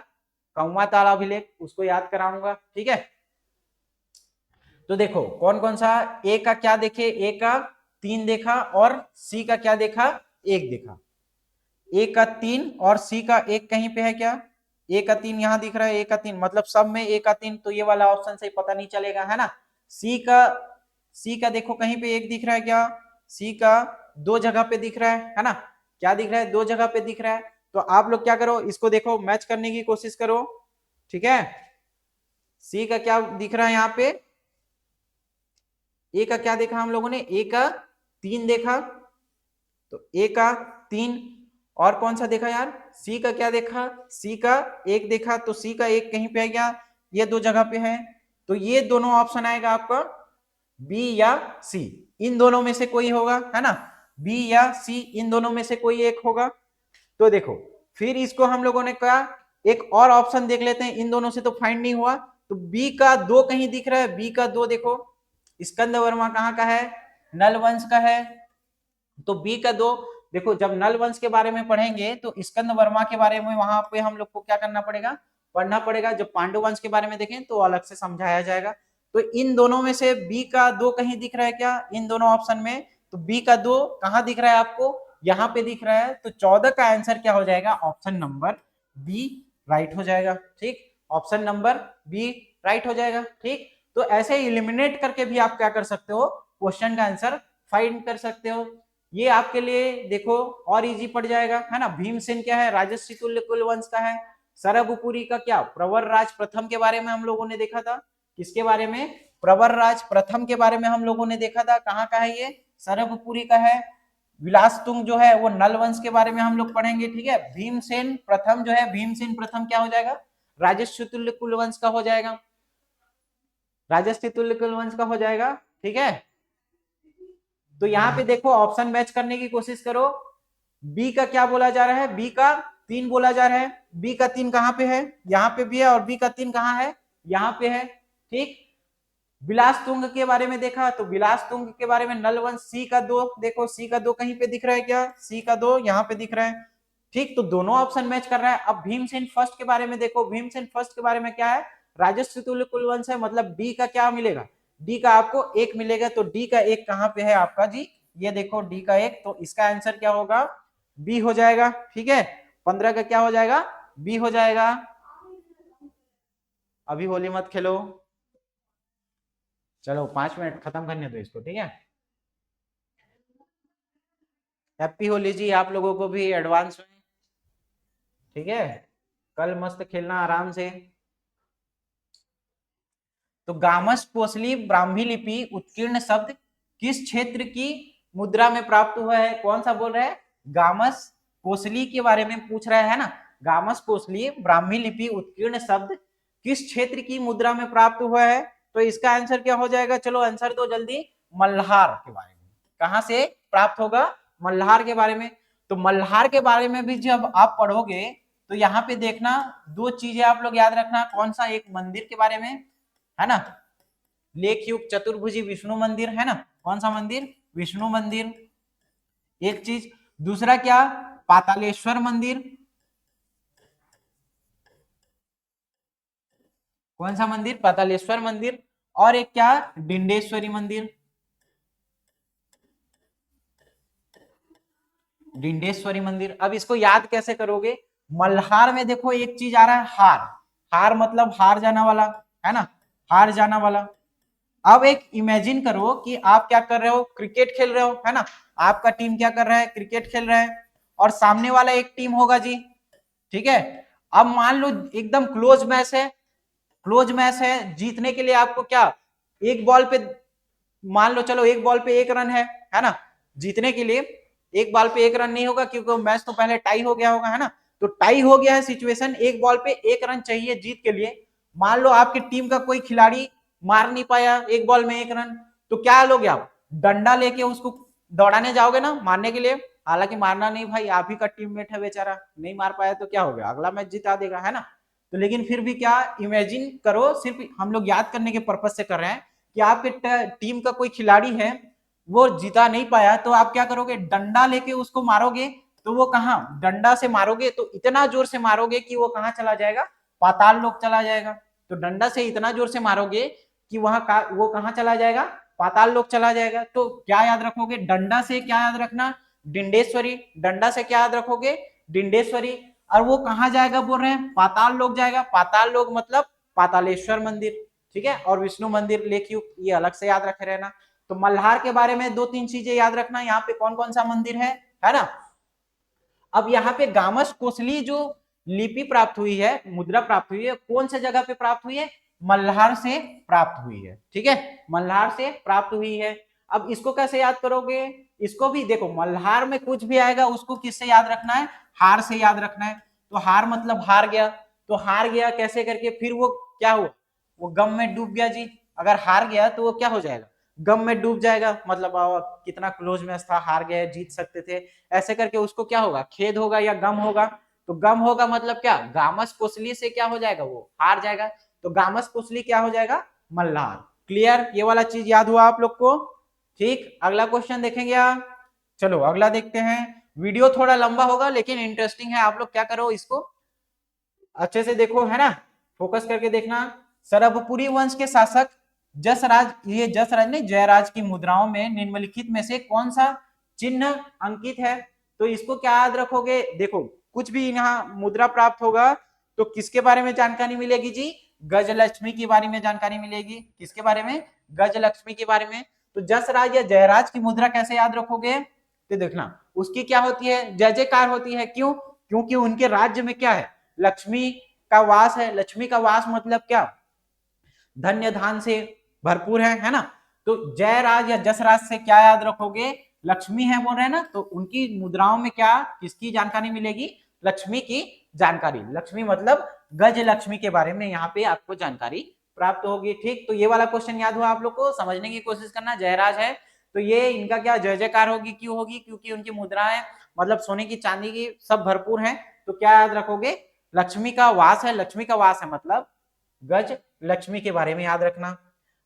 कौवा ताल अभिलेख, उसको याद कराऊंगा, ठीक है। तो देखो कौन कौन सा, ए का क्या देखे, ए का 3 देखा और सी का क्या देखा, 1 देखा। ए का 3 और सी का 1 कहीं पे है क्या, ए का 3 यहां दिख रहा है, ए का 3 मतलब सब में ए का 3, तो ये वाला ऑप्शन से पता नहीं चलेगा, है ना। सी का देखो कहीं पे 1 दिख रहा है क्या, सी का 2 जगह पे दिख रहा है ना, क्या दिख रहा है, 2 जगह पे दिख रहा है। तो आप लोग क्या करो, इसको देखो मैच करने की कोशिश करो, ठीक है। सी का क्या दिख रहा है यहाँ पे, ए का क्या देखा हम लोगों ने, ए का 3 देखा, तो ए का 3, और कौन सा देखा यार, सी का क्या देखा, सी का 1 देखा, तो सी का 1 कहीं पे है क्या, ये 2 जगह पे है। तो ये दोनों ऑप्शन आएगा आपका बी या सी, इन दोनों में से कोई होगा, है ना, बी या सी इन दोनों में से कोई एक होगा। तो देखो फिर इसको हम लोगों ने कहा एक और ऑप्शन देख लेते हैं, इन दोनों से तो फाइंड नहीं हुआ, तो बी का 2 कहीं दिख रहा है, बी का 2 देखो, स्कंद वर्मा कहाँ का है, नल वंश का है, तो बी का 2 देखो, जब नल वंश के बारे में पढ़ेंगे तो स्कंद वर्मा के बारे में वहां पे हम लोग को क्या करना पड़ेगा, पढ़ना पड़ेगा। जब पांडु वंश के बारे में देखें तो अलग से समझाया जाएगा। तो इन दोनों में से बी का 2 कहीं दिख रहा है क्या, इन दोनों ऑप्शन में, तो बी का 2 कहां दिख रहा है आपको, यहाँ पे दिख रहा है। तो 14 का आंसर क्या हो जाएगा, ऑप्शन नंबर बी राइट हो जाएगा, ठीक, ऑप्शन नंबर बी राइट हो जाएगा, ठीक। तो ऐसे इलिमिनेट करके भी आप क्या कर सकते हो, क्वेश्चन का आंसर फाइंड कर सकते हो। ये आपके लिए देखो और इजी पड़ जाएगा, है ना। भीमसेन क्या है, राजश्री तुल्य कुलवंश का है। सरभपुरी का क्या, प्रवर राज प्रथम के बारे में हम लोगों ने देखा था, किसके बारे में, प्रवर राज प्रथम के बारे में हम लोगों ने देखा था, कहाँ का है ये, सरभपुरी का है। विलासतुंग जो है वो नल वंश के बारे में हम लोग पढ़ेंगे, ठीक है। भीमसेन प्रथम जो है, भीमसेन प्रथम क्या हो जाएगा, राजश्री तुल्य कुलवंश का हो जाएगा, राजश्री तुल्य कुलवंश का हो जाएगा, ठीक है। तो यहाँ पे देखो ऑप्शन मैच करने की कोशिश करो, बी का क्या बोला जा रहा है, बी का 3 बोला जा रहा है, बी का 3 कहाँ पे है, यहाँ पे भी है, और बी का 3 कहाँ है, यहाँ पे है, ठीक। विलास तुंग के बारे में देखा, तो विलास तुंग के बारे में नलवंश, सी का 2 देखो, सी का 2 कहीं पे दिख रहा है क्या, सी का 2 यहाँ पे दिख रहा है, ठीक। तो दोनों ऑप्शन मैच कर रहा है। अब भीमसेन फर्स्ट के बारे में देखो, भीमसेन फर्स्ट के बारे में क्या है, राजश्री तुल्य कुलवंश है, मतलब डी का क्या मिलेगा, डी का आपको 1 मिलेगा। तो डी का 1 कहाँ पे है आपका जी, ये देखो डी का 1, तो इसका आंसर क्या होगा, बी हो जाएगा, ठीक है। 15 का क्या हो जाएगा, बी हो जाएगा। अभी होली मत खेलो, चलो 5 मिनट खत्म करने दो इसको, ठीक है। हैप्पी होली जी आप लोगों को भी एडवांस में, ठीक है। कल मस्त खेलना आराम से। तो गामस कोसली ब्राह्मी लिपि उत्कीर्ण शब्द किस क्षेत्र की मुद्रा में प्राप्त हुआ है, कौन सा बोल रहा है, गामस कोसली के बारे में पूछ रहा है ना। गामस कोसली ब्राह्मी लिपि उत्कीर्ण शब्द किस क्षेत्र की मुद्रा में प्राप्त हुआ है, तो इसका आंसर क्या हो जाएगा, चलो आंसर दो जल्दी, मल्हार के बारे में। कहां से प्राप्त होगा, मल्हार के बारे में। तो मल्हार के बारे में भी जब आप पढ़ोगे तो यहाँ पे देखना 2 चीजें आप लोग याद रखना, कौन सा, एक मंदिर के बारे में, है ना, लेखयुक्त चतुर्भुजी विष्णु मंदिर, है ना, कौन सा मंदिर, विष्णु मंदिर, एक चीज। दूसरा क्या, पातालेश्वर मंदिर, कौन सा मंदिर, पातालेश्वर मंदिर। और एक क्या, डिंडेश्वरी मंदिर, डिंडेश्वरी मंदिर। अब इसको याद कैसे करोगे, मल्हार में देखो एक चीज आ रहा है, हार, हार मतलब हार जाना वाला, है ना, हार जाना वाला। अब एक इमेजिन करो कि आप क्या कर रहे हो, क्रिकेट खेल रहे हो, है ना, आपका टीम क्या कर रहा है, क्रिकेट खेल रहा है, और सामने वाला एक टीम होगा जी, ठीक है। अब मान लो एकदम क्लोज मैच है, क्लोज मैच है, जीतने के लिए आपको क्या, एक बॉल पे, मान लो चलो एक बॉल पे 1 रन है ना, जीतने के लिए एक बॉल पे 1 रन नहीं होगा क्योंकि मैच तो पहले टाई हो गया होगा, है ना। तो टाई हो गया है सिचुएशन, एक बॉल पे 1 रन चाहिए जीत के लिए। मान लो आपकी टीम का कोई खिलाड़ी मार नहीं पाया एक बॉल में 1 रन, तो क्या लोगे आप, डंडा लेके उसको दौड़ाने जाओगे ना मारने के लिए। हालांकि मारना नहीं भाई, आप ही का टीममेट है बेचारा, नहीं मार पाया तो क्या हो गया, अगला मैच जिता देगा, है ना। तो लेकिन फिर भी क्या, इमेजिन करो, सिर्फ हम लोग याद करने के पर्पज से कर रहे हैं कि आपके टीम का कोई खिलाड़ी है वो जीता नहीं पाया, तो आप क्या करोगे, डंडा लेके उसको मारोगे। तो वो कहां, डंडा से मारोगे तो इतना जोर से मारोगे कि वो कहां चला जाएगा, पाताल लोक चला जाएगा। तो डंडा से इतना जोर से मारोगे कि वो कहाँ चला जाएगा, पाताल लोक चला जाएगा। तो क्या याद रखोगे, डंडा से क्या याद रखना, डिंडेश्वरी, डंडा से क्या याद रखोगे, डिंडेश्वरी। और वो कहाँ जाएगा बोल रहे हैं, पाताल लोक जाएगा। पाताल लोक मतलब पातालेश्वर मंदिर, ठीक है। और विष्णु मंदिर, लेखयुक्त, ये अलग से याद रखे रहना। तो मल्हार के बारे में 2-3 चीजें याद रखना, यहाँ पे कौन कौन सा मंदिर है ना। अब यहाँ पे गामस कोसली जो लिपि प्राप्त हुई है, मुद्रा प्राप्त हुई है, कौन से जगह पे प्राप्त हुई है, मल्हार से प्राप्त हुई है, ठीक है, मल्हार से प्राप्त हुई है। अब इसको कैसे याद करोगे, इसको भी देखो, मल्हार में कुछ भी आएगा उसको किससे याद रखना है, हार से याद रखना है। तो हार मतलब हार गया, तो हार गया कैसे करके, फिर वो क्या हुआ, वो गम में डूब गया जी। अगर हार गया तो वो क्या हो जाएगा, गम में डूब जाएगा, मतलब कितना क्लोज मैच था, हार गए, जीत सकते थे, ऐसे करके उसको क्या होगा, खेद होगा या गम होगा। तो गम होगा मतलब क्या, गामस कोसली से क्या हो जाएगा, वो हार जाएगा। तो गामस कोसली क्या हो जाएगा, मल्हार। क्लियर, ये वाला चीज याद हुआ आप लोग को, ठीक। अगला क्वेश्चन देखेंगे आप, चलो अगला देखते हैं। वीडियो थोड़ा लंबा होगा लेकिन इंटरेस्टिंग है, आप लोग क्या करो, इसको अच्छे से देखो, है ना, फोकस करके देखना। सरभपुरी वंश के शासक जसराज, ये जसराज नहीं, जयराज की मुद्राओं में निम्नलिखित में से कौन सा चिन्ह अंकित है। तो इसको क्या याद रखोगे, देखो कुछ भी यहाँ मुद्रा प्राप्त होगा तो किसके बारे में जानकारी मिलेगी जी, गजलक्ष्मी के बारे में जानकारी मिलेगी। किसके बारे में, गजलक्ष्मी के बारे में। तो जसराज या जयराज की मुद्रा कैसे याद रखोगे, तो देखना उसकी क्या होती है, जय जयकार होती है। क्यों, क्योंकि उनके राज्य में क्या है, लक्ष्मी का वास है। लक्ष्मी का वास मतलब क्या, धन्य धान से भरपूर है ना। तो जयराज या जसराज से क्या याद रखोगे, लक्ष्मी है बोल रहे हैं ना, तो उनकी मुद्राओं में क्या, किसकी जानकारी मिलेगी, लक्ष्मी की जानकारी। लक्ष्मी मतलब गज लक्ष्मी के बारे में यहाँ पे आपको जानकारी प्राप्त होगी, ठीक। तो ये वाला क्वेश्चन याद हुआ आप लोग को, समझने की कोशिश करना। जयराज है तो ये इनका क्या जय जयकार होगी, क्यों होगी, क्योंकि उनकी मुद्राएं मतलब सोने की चांदी की सब भरपूर है। तो क्या याद रखोगे, लक्ष्मी का वास है। लक्ष्मी का वास है मतलब गज लक्ष्मी के बारे में याद रखना।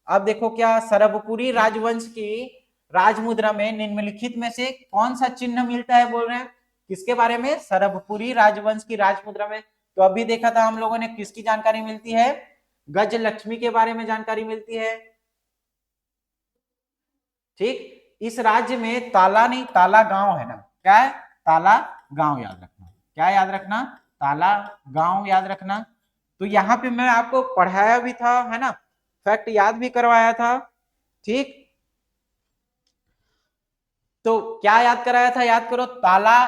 अब देखो क्या, सरभपुरी राजवंश की राजमुद्रा में निम्नलिखित में से कौन सा चिन्ह मिलता है बोल रहे हैं, किसके बारे में, सरभपुरी राजवंश की राजमुद्रा में। तो अभी देखा था हम लोगों ने, किसकी जानकारी मिलती है, गज लक्ष्मी के बारे में जानकारी मिलती है, ठीक। इस राज्य में ताला नहीं, ताला गांव है ना, क्या है, ताला गांव याद रखना। क्या याद रखना, ताला गांव याद रखना। तो यहाँ पे मैं आपको पढ़ाया भी था, है ना, फैक्ट याद भी करवाया था, ठीक। तो क्या याद कराया था, याद करो, ताला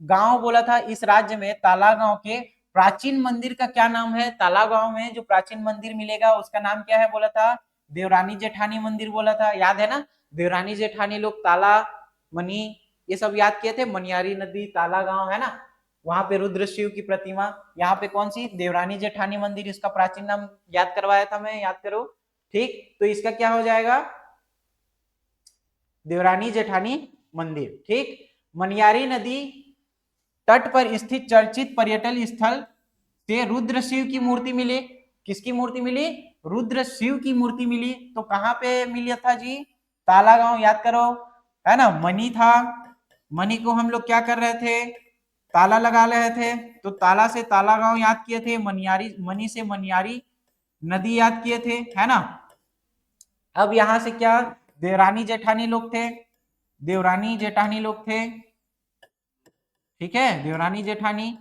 गांव बोला था। इस राज्य में ताला गांव के प्राचीन मंदिर का क्या नाम है, ताला गांव में जो प्राचीन मंदिर मिलेगा उसका नाम क्या है बोला था, देवरानी जेठानी मंदिर बोला था, याद है ना। देवरानी जेठानी लोग ताला मनी ये सब याद किए थे, मनियारी नदी, ताला गांव, है ना, वहां पे रुद्र शिव की प्रतिमा। यहाँ पे कौन सी, देवरानी जेठानी मंदिर, इसका प्राचीन नाम याद करवाया था मैं, याद करो, ठीक। तो इसका क्या हो जाएगा, देवरानी जेठानी मंदिर, ठीक। मनियारी नदी तट पर स्थित चर्चित पर्यटन स्थल से रुद्र शिव की मूर्ति मिली। किसकी मूर्ति मिली, रुद्र शिव की मूर्ति मिली। तो कहां पे मिला था जी, ताला गांव, याद करो, है ना। मनी था, मनी को हम लोग क्या कर रहे थे, ताला लगा रहे थे, तो ताला से ताला गांव याद किए थे, मनियारी, मनी से मनियारी नदी याद किए थे, है ना। अब यहां से क्या, देवरानी जेठानी लोग थे, देवरानी जेठानी लोग थे, ठीक है, देवरानी जेठानी।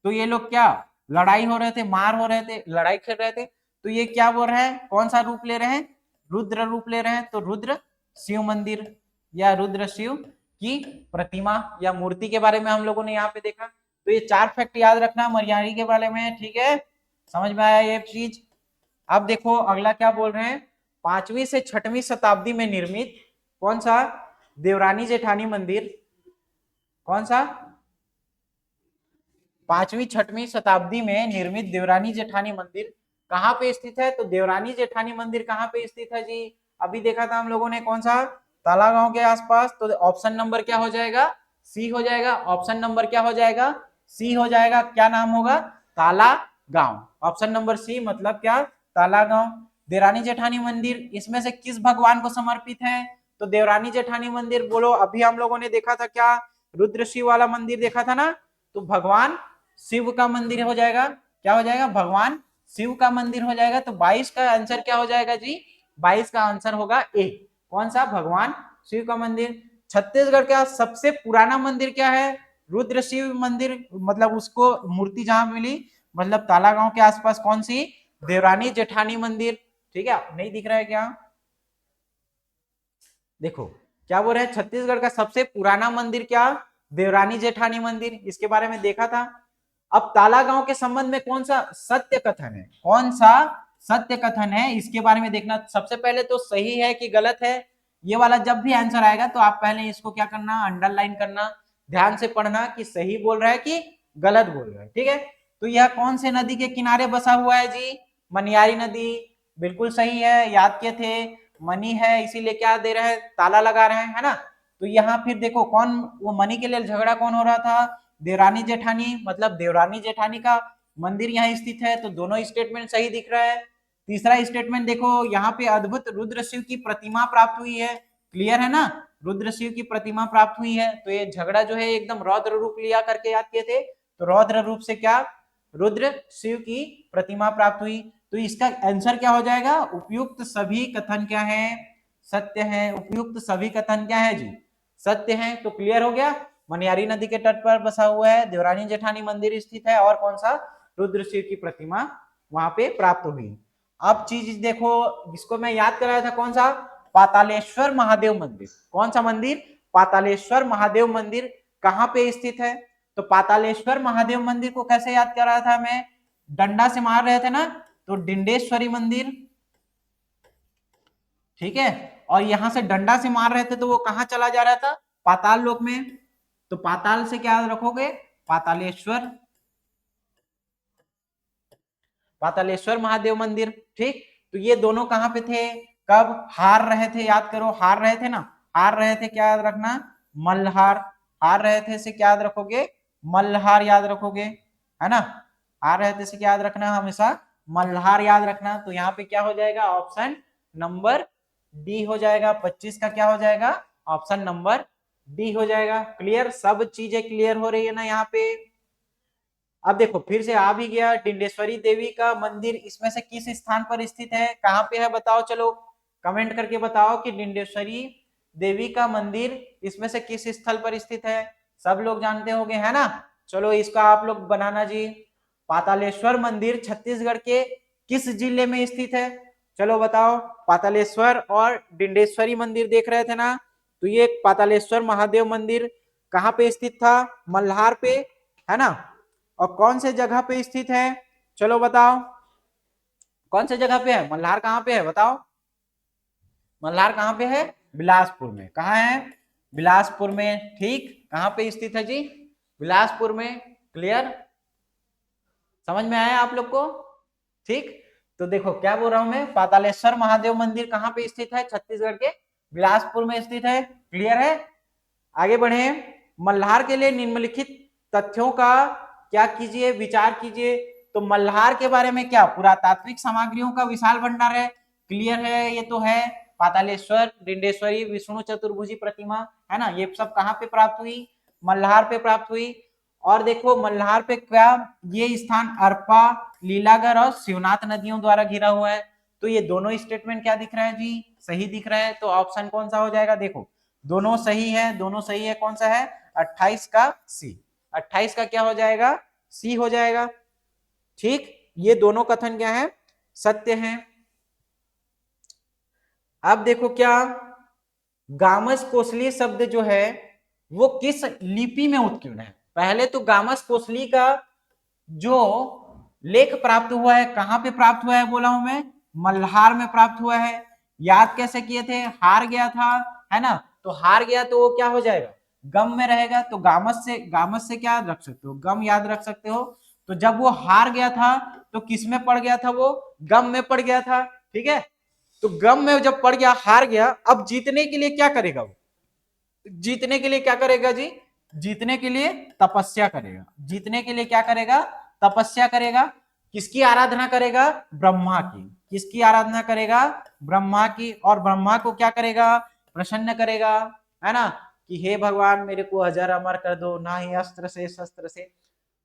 तो ये लोग क्या, लड़ाई हो रहे थे, मार हो रहे थे, लड़ाई खेल रहे थे। तो ये क्या बोल रहे हैं, कौन सा रूप ले रहे हैं, रुद्र रूप ले रहे हैं। तो रुद्र शिव मंदिर या रुद्र शिव की प्रतिमा या मूर्ति के बारे में हम लोगों ने यहाँ पे देखा। तो ये 4 फैक्ट याद रखना मनियारी के बारे में, ठीक है, समझ में आया ये चीज। अब देखो अगला क्या बोल रहे हैं, 5वीं से 6वीं शताब्दी में निर्मित कौन सा, देवरानी जेठानी मंदिर, कौन सा, 5वीं 6वीं शताब्दी में निर्मित देवरानी जेठानी मंदिर कहाँ पे स्थित है। तो देवरानी जेठानी मंदिर कहाँ पे स्थित है जी, अभी देखा था हम लोगों ने, कौन सा, ताला गांव के आसपास। तो ऑप्शन नंबर क्या हो जाएगा, सी हो जाएगा। ऑप्शन नंबर क्या हो जाएगा, सी हो जाएगा। क्या नाम होगा, ताला गांव। ऑप्शन नंबर सी मतलब क्या, ताला गांव। देवरानी जेठानी मंदिर इसमें से किस भगवान को समर्पित है। तो देवरानी जेठानी मंदिर बोलो, अभी हम लोगों ने देखा था क्या, रुद्र शिव वाला मंदिर देखा था ना, तो भगवान शिव का मंदिर हो जाएगा। क्या हो जाएगा, भगवान शिव का मंदिर हो जाएगा। तो 22 का आंसर क्या हो जाएगा जी, 22 का आंसर होगा ए। कौन सा? भगवान शिव का मंदिर। छत्तीसगढ़ का सबसे पुराना मंदिर क्या है? रुद्र शिव मंदिर, मतलब उसको मूर्ति जहां मिली मतलब तालागांव के आसपास, कौन सी? देवरानी जेठानी मंदिर। ठीक है, नहीं दिख रहा है क्या? देखो क्या बोल रहे हैं, छत्तीसगढ़ का सबसे पुराना मंदिर क्या? देवरानी जेठानी मंदिर। इसके बारे में देखा था। अब तालागांव के संबंध में कौन सा सत्य कथन है? कौन सा सत्य कथन है, इसके बारे में देखना। सबसे पहले तो सही है कि गलत है, ये वाला जब भी आंसर आएगा तो आप पहले इसको क्या करना? अंडरलाइन करना, ध्यान से पढ़ना कि सही बोल रहा है कि गलत बोल रहा है। ठीक है, तो यह कौन से नदी के किनारे बसा हुआ है जी? मनियारी नदी। बिल्कुल सही है, याद किए थे। मनी है इसीलिए क्या दे रहे हैं? ताला लगा रहे हैं, है ना। तो यहाँ फिर देखो कौन, वो मनी के लिए झगड़ा कौन हो रहा था? देवरानी जेठानी, मतलब देवरानी जेठानी का मंदिर यहाँ स्थित है। तो दोनों स्टेटमेंट सही दिख रहा है। तीसरा स्टेटमेंट देखो, यहाँ पे अद्भुत रुद्र शिव की प्रतिमा प्राप्त हुई है। क्लियर है ना, रुद्र शिव की प्रतिमा प्राप्त हुई है। तो ये झगड़ा जो है एकदम रौद्र रूप लिया करके याद किए थे। तो रौद्र रूप से क्या? रुद्र शिव की प्रतिमा प्राप्त हुई। तो इसका आंसर क्या हो जाएगा? उपयुक्त सभी कथन क्या है? सत्य है। उपयुक्त सभी कथन क्या है जी? सत्य है। तो क्लियर हो गया। मनियारी नदी के तट पर बसा हुआ है, देवरानी जेठानी मंदिर स्थित है, और कौन सा? रुद्र शिव की प्रतिमा वहां पे प्राप्त हुई। अब चीज देखो, जिसको मैं याद कराया था, कौन सा? पातालेश्वर महादेव मंदिर। कौन सा मंदिर? पातालेश्वर महादेव मंदिर कहाँ पे स्थित है? तो पातालेश्वर महादेव मंदिर को कैसे याद कराया था मैं? डंडा से मार रहे थे ना, तो डिंडेश्वरी मंदिर। ठीक है, और यहां से डंडा से मार रहे थे तो वो कहां चला जा रहा था? पाताल लोक में। तो पाताल से क्या रखोगे? पातालेश्वर, पातालेश्वर महादेव मंदिर। ठीक, तो ये दोनों कहां पे थे? कब हार रहे थे? याद करो, हार रहे थे ना। हार रहे थे, क्या याद रखना? मल्हार। हार रहे थे से क्या याद रखोगे? मल्हार याद रखोगे, है ना। हार रहे थे से क्या याद रखना? हमेशा मल्हार याद रखना। तो यहाँ पे क्या हो जाएगा? ऑप्शन नंबर डी हो जाएगा। 25 का क्या हो जाएगा? ऑप्शन नंबर डी हो जाएगा। क्लियर, सब चीजें क्लियर हो रही है ना यहाँ पे। अब देखो फिर से आ भी गया, डिंडेश्वरी देवी का मंदिर इसमें से किस स्थान पर स्थित है? कहाँ पे है बताओ, चलो कमेंट करके बताओ कि डिंडेश्वरी देवी का मंदिर इसमें से किस स्थल पर स्थित है। सब लोग जानते होंगे, है ना। चलो इसका आप लोग बनाना जी। पातालेश्वर मंदिर छत्तीसगढ़ के किस जिले में स्थित है? चलो बताओ। पातालेश्वर और डिंडेश्वरी मंदिर देख रहे थे ना, तो ये पातालेश्वर महादेव मंदिर कहाँ पे स्थित था? मल्हार पे, है ना। और कौन से जगह पे स्थित है? चलो बताओ, कौन से जगह पे है? मल्हार कहाँ पे है बताओ? मल्हार कहाँ पे है? बिलासपुर में। कहाँ है? बिलासपुर में। ठीक, कहाँ पे स्थित है जी? बिलासपुर में। क्लियर, समझ में आया आप लोग को? ठीक, तो देखो क्या बोल रहा हूं मैं, पातालेश्वर महादेव मंदिर कहाँ पे स्थित है? छत्तीसगढ़ के बिलासपुर में स्थित है। क्लियर है, आगे बढ़े। मल्हार के लिए निम्नलिखित तथ्यों का क्या कीजिए? विचार कीजिए। तो मल्हार के बारे में क्या? पुरातात्विक सामग्रियों का विशाल भंडार है। क्लियर है, ये तो है। पातालेश्वर, डिंडेश्वरी, विष्णु चतुर्भुजी प्रतिमा, है ना, ये सब कहाँ पे प्राप्त हुई? मल्हार पे प्राप्त हुई। और देखो मल्हार पे क्या, ये स्थान अरपा, लीलागर और शिवनाथ नदियों द्वारा घिरा हुआ है। तो ये दोनों स्टेटमेंट क्या दिख रहा है जी? सही दिख रहा है। तो ऑप्शन कौन सा हो जाएगा? देखो दोनों सही है, दोनों सही है। कौन सा है? 28 का सी। 28 का क्या हो जाएगा? सी हो जाएगा। ठीक, ये दोनों कथन क्या है? सत्य है। अब देखो क्या, गामस कोसली शब्द जो है वो किस लिपि में उत्कीर्ण है? पहले तो गामस कोसली का जो लेख प्राप्त हुआ है कहां पे प्राप्त हुआ है बोला हूं मैं? मल्हार में प्राप्त हुआ है। याद कैसे किए थे? हार गया था, है ना। तो हार गया तो वो क्या हो जाएगा? गम में रहेगा। तो गामस से क्या रख सकते हो? गम याद रख सकते हो। तो जब वो हार गया था तो किस में पड़ गया था? वो गम में पड़ गया था। ठीक है, तो गम में जब पड़ गया, हार गया, अब जीतने के लिए क्या करेगा वो? जीतने के लिए क्या करेगा जी? जीतने के लिए तपस्या करेगा। जीतने के लिए क्या करेगा? तपस्या करेगा। किसकी आराधना करेगा? ब्रह्मा की। किसकी आराधना करेगा? ब्रह्मा की। और ब्रह्मा को क्या करेगा? प्रसन्न करेगा, है ना, कि हे भगवान मेरे को अजर अमर कर दो, ना ही अस्त्र से शस्त्र से।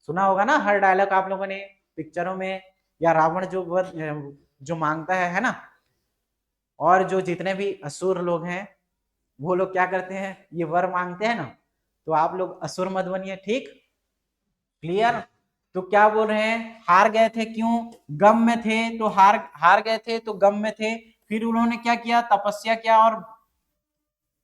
सुना होगा ना हर डायलॉग आप लोगों ने पिक्चरों में, या रावण जो मांगता है ना। और जो जितने भी असुर लोग हैं वो लोग क्या करते हैं, ये वर मांगते हैं ना, तो आप लोग असुर मत बनिए, ठीक, क्लियर। तो क्या बोल रहे हैं, हार गए थे, क्यों, गम में थे, तो हार गए थे तो गम में थे। फिर उन्होंने क्या किया, तपस्या किया और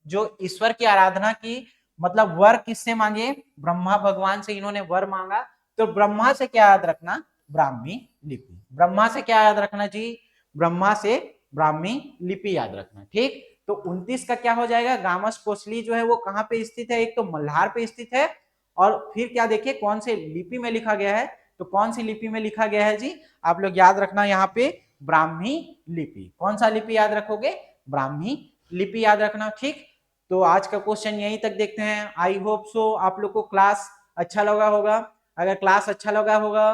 जो ईश्वर की आराधना की, मतलब वर किससे मांगे, ब्रह्मा भगवान से इन्होंने वर मांगा। तो ब्रह्मा से क्या याद रखना, ब्राह्मी लिपि। ब्रह्मा से क्या याद रखना जी, ब्रह्मा से ब्राह्मी लिपि याद रखना, ठीक। तो 29 का क्या हो जाएगा, गामस कोसली जो है वो कहाँ पे स्थित है, एक तो मल्हार पे स्थित है, और फिर क्या देखिए कौन से लिपि में लिखा गया है, तो कौन सी लिपि में लिखा गया है जी, आप लोग याद रखना यहाँ पे ब्राह्मी लिपि। कौन सा लिपि याद रखोगे, ब्राह्मी लिपि याद रखना, ठीक। तो आज का क्वेश्चन यहीं तक देखते हैं। आई होप सो आप लोग को क्लास अच्छा लगा होगा। अगर क्लास अच्छा लगा होगा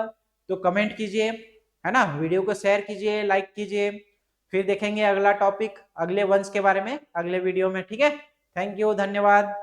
तो कमेंट कीजिए, है ना, वीडियो को शेयर कीजिए, लाइक कीजिए। फिर देखेंगे अगला टॉपिक, अगले वंश के बारे में अगले वीडियो में, ठीक है। थैंक यू, धन्यवाद।